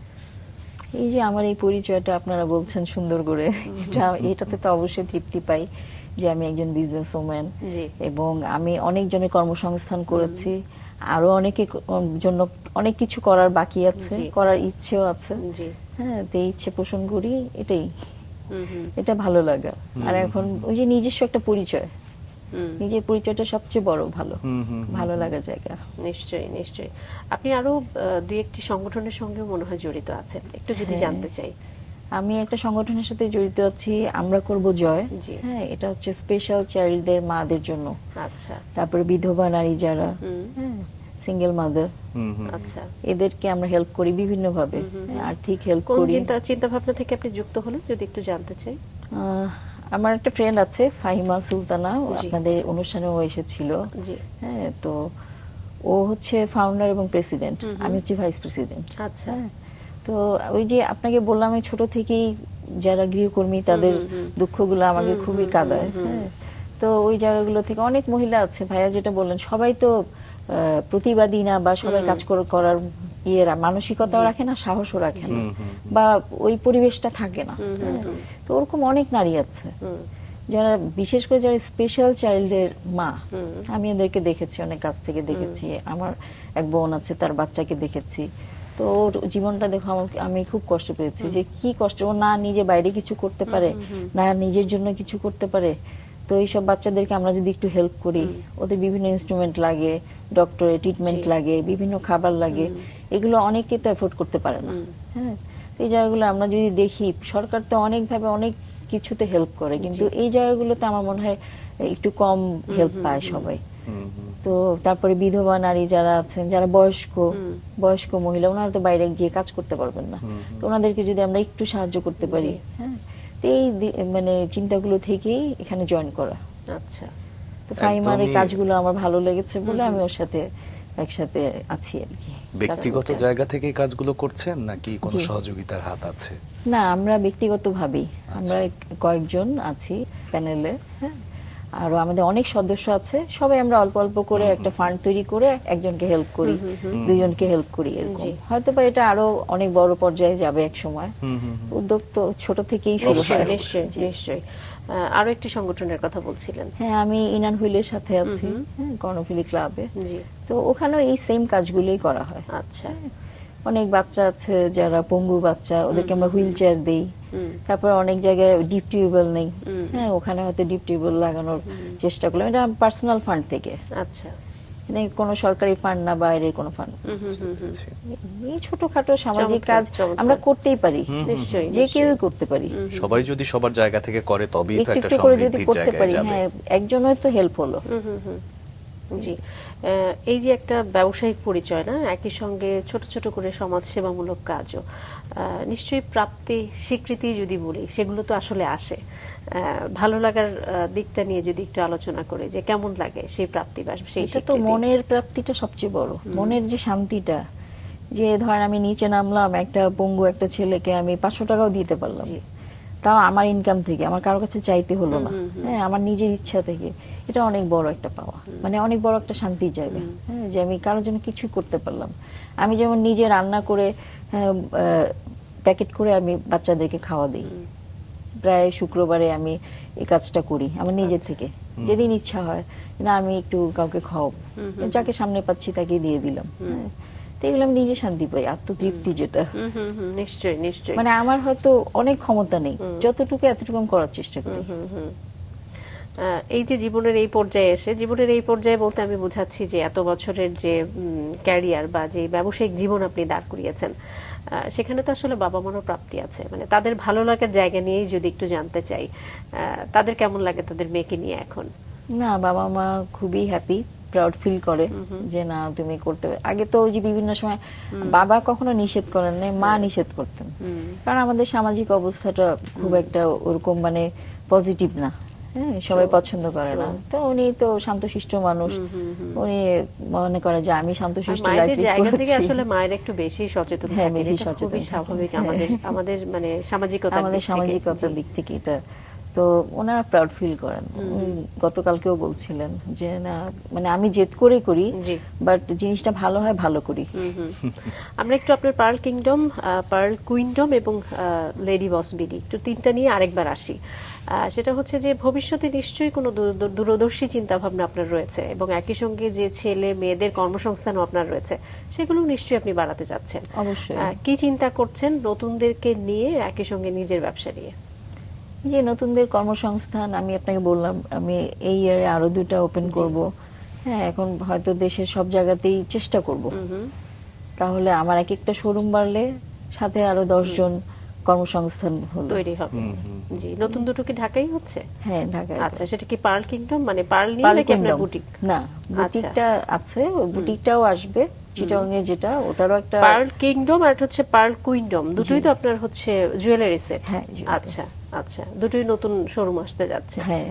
এই যে আমার এই পরিচয়টা আপনারা বলছেন সুন্দর করে, এটাতে তো অবশ্যই তৃপ্তি পাই যে আমি একজন বিজনেস ওম্যান, জি। এবং আমি অনেকজনের কর্মসংস্থান করেছি, আরো অনেকে জন্য অনেক কিছু করার বাকি আছে, জি। করার ইচ্ছেও আছে। জি। হ্যাঁ, তো এই ইচ্ছে পোষণ করি, এটাই, এটা ভালো লাগা। আর এখন ওই যে নিজস্ব একটা পরিচয়, নিজের পরিচয়টা সবচেয়ে বড় ভালো লাগার জায়গা। নিশ্চয়ই, নিশ্চয়ই। আপনি আরো দুই একটি সংগঠনের সঙ্গে মনে হয় জড়িত আছেন, একটু যদি হ্যাঁ। জানতে চাই। আমি একটা সংগঠনের সাথে জড়িত আছি, আমরা করব জয়। জি। হ্যাঁ, এটা হচ্ছে স্পেশাল চাইল্ডদের মাদের জন্য। আচ্ছা। তারপরে বিধবা নারী যারা, হ্যাঁ, সিঙ্গেল মাদার, আচ্ছা। এদেরকে আমরা হেল্প করি বিভিন্ন ভাবে, আর্থিক হেল্প কোন করি। চিন্তা ভাবনা থেকে আপনি যুক্ত হলেন যদি একটু জানতে চাই? আমার একটা ফ্রেন্ড আছে ফাহিমা সুলতানা, ও জি। আপনাদের অনুষ্ঠানেও এসেছিল। জি। হ্যাঁ, তো ও হচ্ছে ফাউন্ডার এবং প্রেসিডেন্ট, আমি হচ্ছে ভাইস প্রেসিডেন্ট। আচ্ছা। তো ওই যে আপনাকে বললাম, আমি ছোট থেকেই যারা গৃহকর্মী তাদের দুঃখগুলো আমাকে খুবই কাঁদায়। হ্যাঁ, তো ওই জায়গাগুলো থেকে অনেক মহিলা আছে, ভাইয়া যেটা বললেন, সবাই তো প্রতিবাদী না, বা সবাই কাজ করার মানসিকতাও রাখে না, সাহসও রাখে না, বা ওই পরিবেশটা থাকে না। হ্যাঁ, তো ওরকম অনেক নারী আছে যারা, বিশেষ করে যারা স্পেশাল চাইল্ডের মা, আমি এদেরকে দেখেছি, অনেক কাছ থেকে দেখেছি। আমার এক বোন আছে, তার বাচ্চাকে দেখেছি। তো ওর জীবনটা দেখো, আমি খুব কষ্ট পেয়েছি, যে কি কষ্ট, ও না নিজে বাইরে কিছু করতে পারে, না নিজের জন্য কিছু করতে পারে। তো এইসব বাচ্চাদেরকে আমরা যদি একটু হেল্প করি, ওদের বিভিন্ন ইনস্ট্রুমেন্ট লাগে, ডক্টরের ট্রিটমেন্ট লাগে, বিভিন্ন খাবার লাগে, এগুলো অনেকে তো এফোর্ড করতে পারে না। হ্যাঁ, এই জায়গাগুলো আমরা যদি দেখি, সরকার তো অনেকভাবে অনেক কিছুতে হেল্প করে, কিন্তু এই জায়গাগুলোতে আমার মনে হয় একটু কম হেল্প পায় সবাই। তো তারপরে বিধবা নারী যারা আছেন, যারা বয়স্ক মহিলা, ওনারা তো বাইরে গিয়ে কাজ করতে পারবেন না, তো ওনাদেরকে যদি আমরা একটু সাহায্য করতে পারি। হ্যাঁ, তো এই মানে চিন্তাগুলো থেকেই এখানে জয়েন করা। আচ্ছা। তো ফাইমার এই কাজগুলো আমার ভালো লেগেছে বলে আমি ওর সাথে একসাথে আছি আর কি। ব্যক্তিগত জায়গা থেকে কাজগুলো করছেন নাকি কোনো সহযোগিতার হাত আছে? না, আমরা ব্যক্তিগতভাবেই, আমরা কয়েকজন আছি প্যানেলে। হ্যাঁ, আরো আমাদের অনেক সদস্য আছে, সবাই আমরা অল্প অল্প করে একটা ফান্ড তৈরি করে একজনকে হেল্প করি, দুইজনকে হেল্প করি, এরকম। হয়তো বা এটা আরো অনেক বড় পর্যায়ে যাবে এক সময়। উদ্যোগ তো ছোট থেকেই শুরু হয়। নিশ্চয়ই, নিশ্চয়ই। আরো একটি সংগঠনের কথা বলছিলেন। হ্যাঁ, আমি ইনান হুইলের সাথে আছি, কর্ণফুলী ক্লাবে। জি। তো ওখানেও এই সেম কাজগুলোই করা হয়। আচ্ছা। অনেক বাচ্চা আছে যারা পঙ্গু বাচ্চা, ওদেরকে আমরা হুইল চেয়ার দিই। তারপর অনেক জায়গায় ডিপ টিউবওয়েল নেই, হ্যাঁ, ওখানে হয়তো ডিপ টিউবওয়েল লাগানোর চেষ্টা করলাম, এটা পার্সোনাল ফান্ড থেকে, আচ্ছা। মানে কোনো সরকারি ফান্ড না, বাইরের কোনো ফান্ড। এই ছোটখাটো সামাজিক কাজ আমরা করতেই পারি, নিশ্চয়ই, যে কেউই করতে পারি। সবাই যদি সবার জায়গা থেকে করে তবেই তো একটু একটা একটু করে যদি সমৃদ্ধির করতে জায়গায় পারি, যাবে। হ্যাঁ, একজনের তো হেল্প হলো। জি। এই যে একটা ব্যবসায়িক পরিচয়, না, একই সঙ্গে ছোট ছোট করে সমাজসেবামূলক কাজও, নিশ্চয়ই প্রাপ্তি স্বীকৃতি যদি বলি, সেগুলো তো আসলে আসে। ভালো লাগার দিকটা নিয়ে যদি একটু আলোচনা করি, যে কেমন লাগে সেই প্রাপ্তি বা সেই এটা তো মনের প্রাপ্তিটা সবচেয়ে বড়, মনের যে শান্তিটা, যে ধরেন আমি নিচে নামলাম, একটা পঙ্গু একটা ছেলেকে আমি 500 টাকাও দিতে পারলাম, তাও আমার ইনকাম থেকে, আমার কারো কাছে চাইতে হলো না, হ্যাঁ, আমার নিজের ইচ্ছা থেকে, এটা অনেক বড় একটা পাওয়া, মানে অনেক বড় একটা শান্তির জায়গা। হ্যাঁ, যে আমি কারোর জন্য কিছু করতে পারলাম। আমি যেমন নিজে রান্না করে প্যাকেট করে আমি বাচ্চাদেরকে খাওয়া দিই, প্রায় শুক্রবারে আমি এই কাজটা করি আমার নিজের থেকে, যেদিন ইচ্ছা হয় না আমি একটু কাউকে খাওয়াবো, যাকে সামনে পাচ্ছি তাকে দিয়ে দিলাম। হ্যাঁ, তো এগুলো আমি নিজে শান্তি পাই, আত্মতৃপ্তি যেটা। নিশ্চয়ই, নিশ্চয়ই। মানে আমার হয়তো অনেক ক্ষমতা নেই, যতটুকু এতটুকু আমি করার চেষ্টা করি। এই যে জীবনের এই পর্যায়ে এসে, জীবনের এই পর্যায়ে বলতে আমি বোঝাচ্ছি যে এত বছরের যে ক্যারিয়ার বা যে ব্যবসায়িক জীবন আপনি দাঁড় করিয়েছেন, সেখানে তো আসলে বাবা মারও প্রাপ্তি আছে, মানে তাদের ভালো লাগার জায়গা নিয়েই যদি একটু জানতে চাই, তাদের কেমন লাগে তাদের মেয়েকে নিয়ে এখন? না, বাবা মা খুবই হ্যাপি, প্রাউড ফিল করে যে না তুমি করতে পারবে। আগে তো ওই যে বিভিন্ন সময় বাবা কখনো নিষেধ করেন না, মা নিষেধ করতেন, কারণ আমাদের সামাজিক অবস্থাটা খুব একটা ওরকম মানে পজিটিভ না, হ্যাঁ, সবাই পছন্দ করে না। তো উনি তো শান্তশিষ্ট মানুষ, উনি মনে করে যে আমি শান্তশিষ্ট লাইফ লিড করছি। আসলে মায়ের একটু বেশি সচেতন, হ্যাঁ, বেশি সচেতন, খুবই স্বাভাবিক। আমাদের মানে সামাজিকতার সামাজিকতার দিক থেকে এটা তো ওনারা প্রাউড ফিল করেন। উনি গতকালকেও বলছিলেন যে না মানে আমি জেদ করেই করি, জি। বাট জিনিসটা ভালো হয় ভালো করি। আমরা একটু আপনার পার্ল কিংডম, পার্ল কুইন্ডম এবং লেডি বস বিডি একটু তিনটা নিয়ে আরেকবার আসি। সেটা হচ্ছে যে ভবিষ্যতে নিশ্চয়ই কোনো দূরদর্শী চিন্তা ভাবনা আপনার রয়েছে এবং একই সঙ্গে যে ছেলে মেয়েদের কর্মসংস্থানও আপনার রয়েছে, সেগুলো নিশ্চয়ই আপনি বাড়াতে চাচ্ছেন। অবশ্যই। কি চিন্তা করছেন নতুনদেরকে নিয়ে, একই সঙ্গে নিজের ব্যবসা নিয়ে? যে নতুনদের কর্মসংস্থান আমি আপনাকে বললাম, আমি এই ইয়ারে আরো 2টা ওপেন করব। হ্যাঁ, এখন হয়তো দেশের সব জায়গাতেই চেষ্টা করব। তাহলে আমার এক একটা শোরুম বাড়লে সাথে আরো 10 জন কর্মসংস্থান হলো তৈরি হবে। জি, নতুন দুটো কি ঢাকাই হচ্ছে? হ্যাঁ, ঢাকায়। আচ্ছা, সেটা কি পার্ল কিংডম মানে পার্ল নিয়ে পার্ল নাকি আপনার কিংডম। বুটিক? না, বুটিকটা আছে, ওই বুটিকটাও আসবে চিটং এ, যেটা ওটারও একটা পার্ল কিংডম আর একটা হচ্ছে পার্ল কুইন্ডম, দুটোই তো আপনার হচ্ছে জুয়েলারি সেট। হ্যাঁ, jewelry। আচ্ছা আচ্ছা, দুটোই নতুন শোরুম আসতে যাচ্ছে। হ্যাঁ,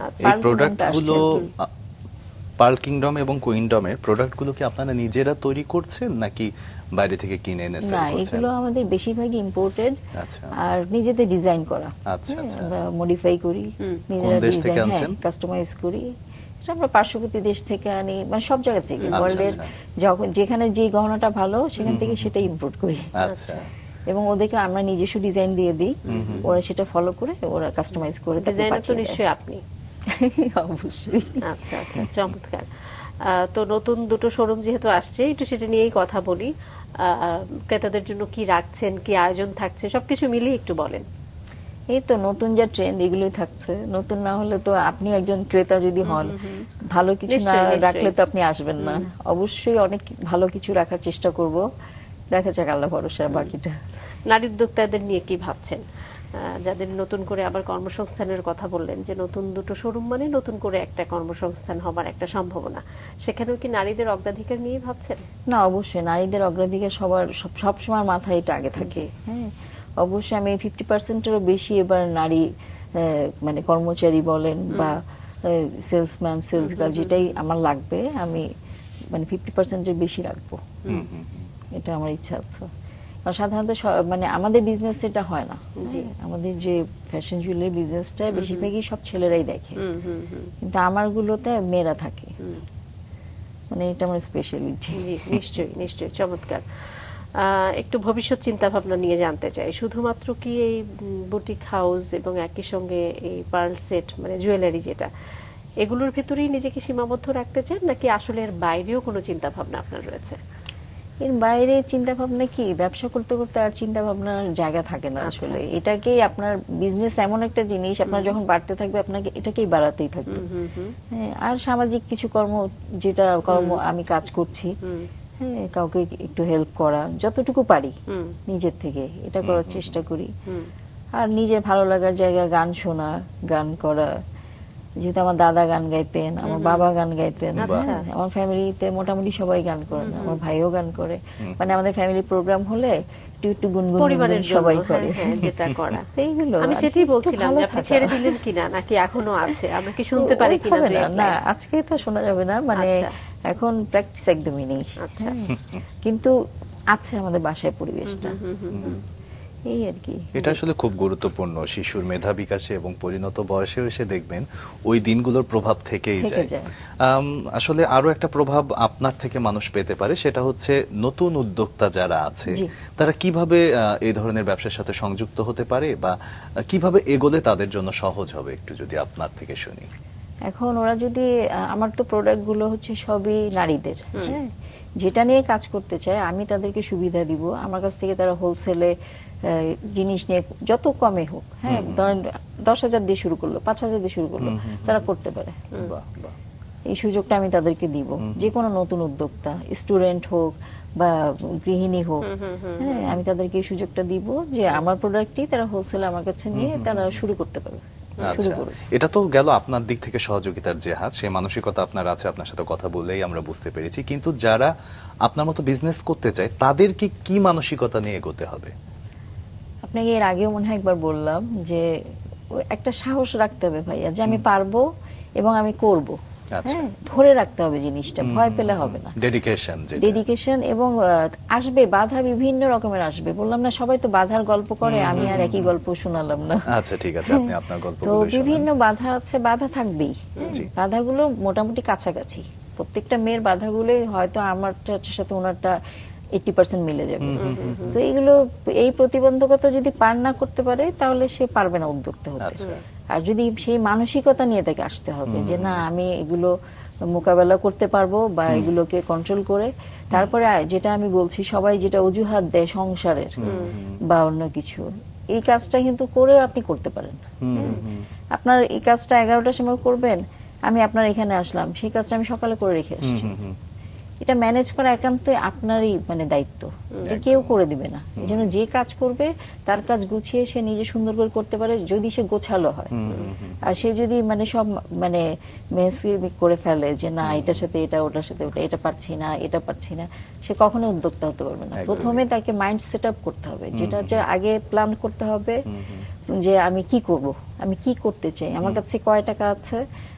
আচ্ছা। এই পার্ল প্রোডাক্টগুলো কিংডমটা পার্ল কিংডম এবং কুইন্ডমের প্রোডাক্টগুলো কি আপনারা নিজেরা তৈরি করছেন নাকি বাইরে থেকে কিনে এনে সেল না, করছেন? এগুলো আমাদের বেশিরভাগই ইম্পোর্টেড আচ্ছা। আর নিজেদের ডিজাইন করা। আচ্ছা, হ্যাঁ, আচ্ছা। আমরা মডিফাই করি, নিজেরা কোন দেশ থেকে ডিজাইন, আনছেন? কাস্টমাইজ করি। এটা আমরা পার্শ্ববর্তী দেশ থেকে আনি, মানে সব জায়গা থেকে, আচ্ছা, ওয়ার্ল্ডের যেখানে যে গহনাটা ভালো সেখান থেকে সেটা ইম্পোর্ট করি। আচ্ছা। এবং ওদেরকে আমরা নিজস্ব ডিজাইন দিয়ে দিই, ওরা সেটা ফলো করে ওরা কাস্টমাইজ করে তারপর ডিজাইনার তো পাঠিয়ে দেয়। নিশ্চয়ই আপনি। অবশ্যই। আচ্ছা আচ্ছা, চমৎকার। তো নতুন দুটো শোরুম যেহেতু আসছে, একটু সেটা নিয়েই কথা বলি। ক্রেতাদের জন্য কি রাখছেন, কি আয়োজন থাকছে, সবকিছু মিলিয়ে একটু বলেন। এই তো নতুন যা ট্রেন্ড এগুলোই থাকছে। নতুন না হলে তো আপনি একজন ক্রেতা যদি হন, ভালো কিছু না নিশ্চয়ই, নিশ্চয়ই। রাখলে তো আপনি আসবেন না। অবশ্যই অনেক ভালো কিছু রাখার চেষ্টা করব, দেখা যাক, আল্লাহ ভরসা বাকিটা। নারী উদ্যোক্তাদের নিয়ে কি ভাবছেন? যাদের নতুন করে আবার কর্মসংস্থানের কথা বললেন, যে নতুন দুটো শোরুম মানে নতুন করে একটা কর্মসংস্থান হবার একটা সম্ভাবনা, সেখানেও কি নারীদের অগ্রাধিকার নিয়ে ভাবছেন? না, অবশ্যই নারীদের অগ্রাধিকার সব সময় মাথায় এটা আগে থাকে। হ্যাঁ, অবশ্যই আমি 50%-এরও বেশি এবার নারী মানে কর্মচারী বলেন বা সেলসম্যান, সেলস গার্ল, যেটাই আমার লাগবে আমি মানে 50%-এর বেশি রাখবো। এটা আমার ইচ্ছা আছে। আর সাধারণত মানে আমাদের বিজনেস এটা হয় না। আমাদের যে ফ্যাশন জুয়েলারি বিজনেসটা বেশিরভাগই সব ছেলেরাই দেখে, কিন্তু আমারগুলোতে মেয়েরা থাকে, মানে এটা আমার স্পেশালিটি। জি, নিশ্চয়ই নিশ্চয়ই, চমৎকার। একটু ভবিষ্যৎ চিন্তা ভাবনা নিয়ে জানতে চাই। শুধুমাত্র কি এই বুটিক হাউস এবং একই সঙ্গে এই পার্ল সেট মানে জুয়েলারি যেটা, এগুলোর ভিতরেই নিজেকে সীমাবদ্ধ রাখতে চান, নাকি আসলে এর বাইরেও কোনো চিন্তা ভাবনা আপনার রয়েছে? এর বাইরে চিন্তা ভাবনা কি, ব্যবসা করতে করতে আর চিন্তা ভাবনার জায়গা থাকে না আসলে। এটাকেই আপনার বিজনেস এমন একটা জিনিস, আপনার যখন বাড়তে থাকবে আপনাকে এটাকেই বাড়াতেই থাকবে। হ্যাঁ, আর সামাজিক কিছু কর্ম, যেটা কর্ম আমি কাজ করছি, হ্যাঁ, কাউকে একটু হেল্প করা যতটুকু পারি নিজের থেকে, এটা করার চেষ্টা করি। আর নিজের ভালো লাগার জায়গা, গান শোনা, গান করা। যেহেতু আমার দাদা গান গাইতেন, আমার বাবা গান গাইতেন, হ্যাঁ, আমার ফ্যামিলিতে মোটামুটি সবাই গান করেন, আমার ভাইও গান করে। মানে আমাদের ফ্যামিলি প্রোগ্রাম হলে একটু একটু গুনগুন পরিবারের সবাই জন্য, করে। হ্যাঁ, যেটা করা। এইগুলো আমি আর সেটাই একটু বলছিলাম ভালো যে আপনি থাকা। ছেড়ে দিলেন কিনা, নাকি এখনো আছে, আমরা কি শুনতে পারি কিনা? ওইভাবে দুই না, এক না, লাইন? আজকে তো শোনা যাবে না, মানে আচ্ছা। এখন প্র্যাকটিস একদমই নেই। আচ্ছা। কিন্তু আছে আমাদের বাসায় পরিবেশটা, এই আর কি। এটা আসলে খুব গুরুত্বপূর্ণ। শিশুর মেধা বিকাশে এবং পরিণত বয়সেও এসে দেখবেন ওই দিনগুলোর প্রভাব থেকেই থেকে যায়। যায়। আসলে আরো একটা প্রভাব আপনার থেকে মানুষ পেতে পারে, সেটা হচ্ছে নতুন উদ্যোক্তা যারা আছে জি। তারা কিভাবে এই ধরনের ব্যবসার সাথে সংযুক্ত হতে পারে বা কিভাবে এগোলে তাদের জন্য সহজ হবে, একটু যদি আপনার থেকে শুনি। এখন ওরা যদি আমার তো প্রোডাক্টগুলো হচ্ছে সবই নারীদের, হ্যাঁ, যেটা নিয়ে কাজ করতে চায় আমি তাদেরকে সুবিধা দিব। আমার কাছ থেকে তারা হোলসেলে জিনিস নিয়ে যত কমে হোক, হ্যাঁ, ধরেন 10,000 দিয়ে শুরু করলো, 5,000 দিয়ে শুরু করলো, তারা করতে পারে। বাহ, বাহ। এই সুযোগটা আমি তাদেরকে দিব। যে কোনো নতুন উদ্যোক্তা, স্টুডেন্ট হোক বা গৃহিণী হোক, হ্যাঁ, আমি তাদেরকে এই সুযোগটা দিব যে আমার প্রোডাক্টই তারা হোলসেলে আমার কাছে নিয়ে তারা শুরু করতে পারবে। শুরু আচ্ছা, করুন। এটা তো গেল আপনার দিক থেকে সহযোগিতার যে হাত, সেই মানসিকতা আপনার আছে, আপনার সাথে কথা বলেই আমরা বুঝতে পেরেছি। কিন্তু যারা আপনার মতো বিজনেস করতে চায় তাদেরকে কি মানসিকতা নিয়ে এগোতে হবে? আপনাকে এর আগেও মনে হয় একবার বললাম যে একটা সাহস রাখতে হবে ভাইয়া, যে আমি পারবো এবং আমি করব। আচ্ছা। হ্যাঁ, ধরে রাখতে হবে জিনিসটা, ভয় পেলে হবে না। ডেডিকেশন ডেডিকেশন এবং আসবে বাধা, বিভিন্ন রকমের আসবে। বললাম না, সবাই তো বাধার গল্প করে, আমি আর একই গল্প শোনালাম না। আচ্ছা ঠিক আছে, আপনি আপনার তো গল্পগুলো বিভিন্ন বাধা আছে, বাধা থাকবেই। জি। বাধাগুলো মোটামুটি কাছাকাছি, প্রত্যেকটা মেয়ের বাধাগুলোই হয়তো আমারটার সাথে ওনারটা 80% মিলে যাবে। তো এইগুলো, এই প্রতিবন্ধকতা যদি পার না করতে পারে তাহলে সে পারবে না উদ্যোক্তা হতে। আচ্ছা। আর যদি সেই মানসিকতা নিয়ে তাকে আসতে হবে যে না, আমি এগুলো মোকাবেলা করতে পারবো বা এগুলোকে কন্ট্রোল করে, তারপরে যেটা আমি বলছি, সবাই যেটা অজুহাত দেয় সংসারের বা অন্য কিছু, এই কাজটা কিন্তু করে আপনি করতে পারেন। আপনার এই কাজটা 11টার সময় করবেন, আমি আপনার এখানে আসলাম, সেই কাজটা আমি সকালে করে রেখে আসছি। এটা ম্যানেজ করা একান্তই আপনারই মানে দায়িত্ব, এটা কেউ করে দিবে না। এই জন্য যে কাজ করবে তার কাজ গুছিয়ে সে নিজে সুন্দর করে করতে পারে, যদি সে গোছালো হয়। আর সে যদি মানে সব মানে মেসি করে ফেলে যে না, এটার সাথে এটা, ওটার সাথে ওটা, এটা পারছি না, এটা পারছি না, সে কখনো উদ্যোক্তা হতে পারবে না। প্রথমে তাকে মাইন্ড সেট আপ করতে হবে, যেটা যে আগে প্ল্যান করতে হবে যে আমি কি করব, আমি কি করতে চাই, আমার কাছে কয় টাকা আছে,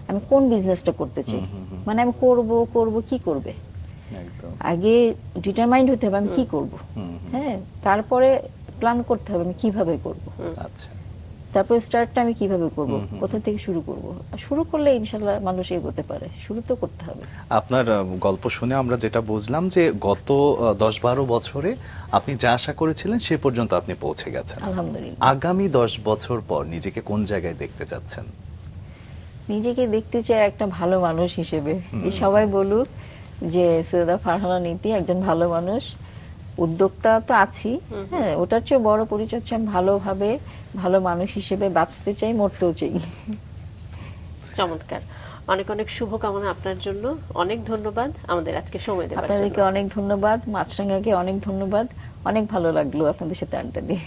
আমি কোন বিজনেসটা করতে চাই, মানে আমি করব কি করবে, আগে ডিটারমাইন্ড হতে হবে আমি কি করব। হ্যাঁ, তারপরে প্ল্যান করতে হবে আমি কিভাবে করব। আচ্ছা। তারপরে স্টার্টটা আমি কিভাবে করব, কোথা থেকে শুরু করব। আর শুরু করলে ইনশাআল্লাহ মানুষ এগোতে পারে, শুরু তো করতে হবে। আপনার গল্প শুনে আমরা যেটা বুঝলাম যে গত 10-12 বছরে আপনি যা আশা করেছিলেন সে পর্যন্ত আপনি পৌঁছে গেছেন। আলহামদুলিল্লাহ। আগামী 10 বছর পর নিজেকে কোন জায়গায় দেখতে চাচ্ছেন? নিজেকে দেখতে চাই একটা ভালো মানুষ হিসেবে। এই সবাই বলুক যে সৈয়দা ফারহানা নীতি একজন ভালো মানুষ, উদ্যোক্তা তো আছি, হ্যাঁ, ওটার চেয়ে বড় পরিচয় হচ্ছে আমি ভালোভাবে ভালো মানুষ হিসেবে বাঁচতে চাই, মরতেও চাই। চমৎকার, অনেক অনেক শুভকামনা আপনার জন্য। অনেক ধন্যবাদ আমাদের আজকে সময় দেওয়ার জন্য। আপনাদেরকে অনেক ধন্যবাদ, মাছরাঙ্গাকে অনেক ধন্যবাদ। অনেক ভালো লাগলো আপনাদের সাথে আড্ডা দিয়ে।